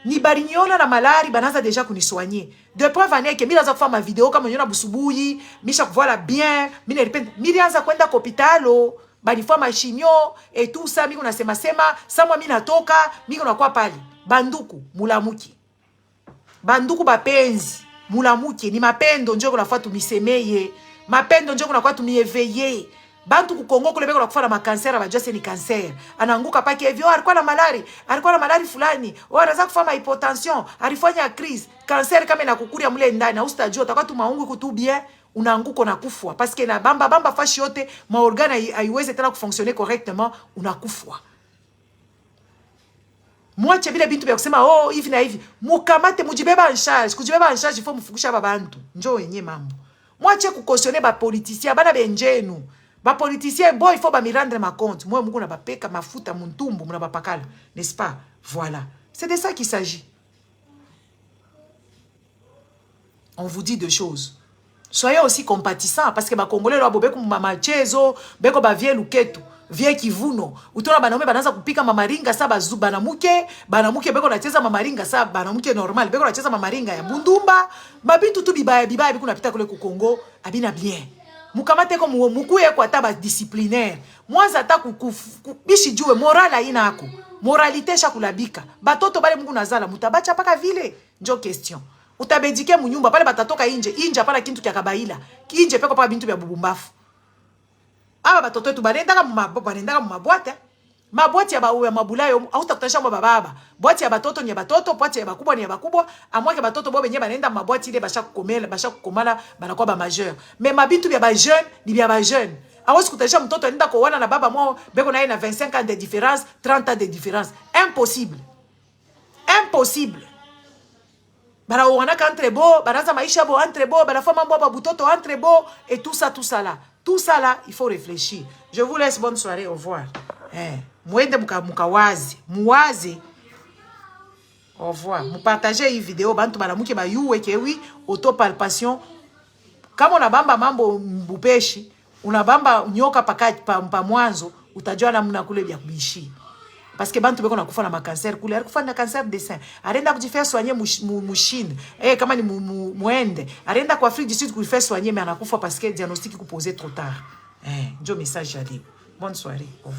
A: Ni barinyola na malari, banaza déjà kuni soigner. De preuve année que mi laza faire ma vidéo kama nyona busubuyi, mi chaque voilà bien, mi ne repente, mi lianza kwenda kopitalo, banifua machinyo, et tout ça, mi kuna sema, sa moi mi natoka, mi kuna kwa pali, banduku, mulamuki. Banduku bapenzi. Mulamuki ni mapendo njoo kuna fatu misemeye mapendo njoo kuna kwa tumieveye bantu ku Kongo kule beko na kufana makanser abajose ni cancer anaanguka pake hivyo alikuwa na malari fulani anaanza kufanya hypotension alifanya crise cancer kama inakukuria mule ndani na ustajua utakuwa tu maungu kutu bien unaanguka na kufwa parce que na bamba fashi yote ma organe haiwezi tena kufonctionner correctement unakufwa. Mwache vile bintu vya kusema oh hivi na hivi mukamate mujibeba en charge kujibeba en charge il faut mfukisha babantu njoo yenye mambo. Mwache kukosone ba politicien bana benjenu ba politicien boy il faut ba mirendre ma compte moi mungu na bapeka mafuta muntumbu muna bapakala n'est-ce pas? Voilà, c'est de ça qu'il s'agit. On vous dit deux choses. Soyez aussi compatissants parce que ba congolais lo bobeko mama chezo beko ba vie luketu vie kivuno utona banaume banaanza kupika mamaringa sa banamuke beko nacheza mamaringa sa banamuke normal beko nacheza mamaringa ya bundumba mabitu tu bibaya biku napita kule ku Kongo abina bien mukamate ko mukuye kwa taba disciplinaire mwanza ta bishi jue moral haina yako moralité shakulabika batoto bale mungu nazala mutabacha paka vile njo question utabedike munyumba pale batatoka inje pala kintu kya kabaila inje peko pa bintu bya bubumbafu. Aba batoto wetu banendaka mu mabwate. Mabwate ya mabulayo hautakutanisha mwa baba. Bwate ya batoto ni ya batoto, bwate ya bakubwa ni ya bakubwa. Amwake batoto bo benye banenda mu mabwate ile basha kukomala banakuwa ba majeur. Mais mabitu bya ba jeune ni bya ba jeune. Awezi kutanisha mtoto anenda kuoana na baba mwao beko naye na 25 ans de différence, 30 ans de différence. Impossible. Impossible. Bara wanaka entre bo, banaza maisha bo entre bo, banafa mambo ba butoto entre bo et tout ça là. Tout ça là, il faut réfléchir. Je vous laisse, bonne soirée, au revoir. Mwende mukawazi, muwazi. Au revoir. Mupartagez hii vidéo, bantu banamuke ba yuwe ke oui, autopalpation. Kama unabamba mambo mbupeshi, unabamba nyoka pa mwanzo, utajua namna kule bya kubishi. Parce que bantu beko nakufa na makanser kule, alikufa na cancer de sein. Arenda kujifia soigner mushine. Kama ni muende. Arenda kwa Afrique du Sud kujifia soigner mais anakufa parce que diagnostic ku posé trop tard. Njo message jali. Bonne soirée. Au revoir.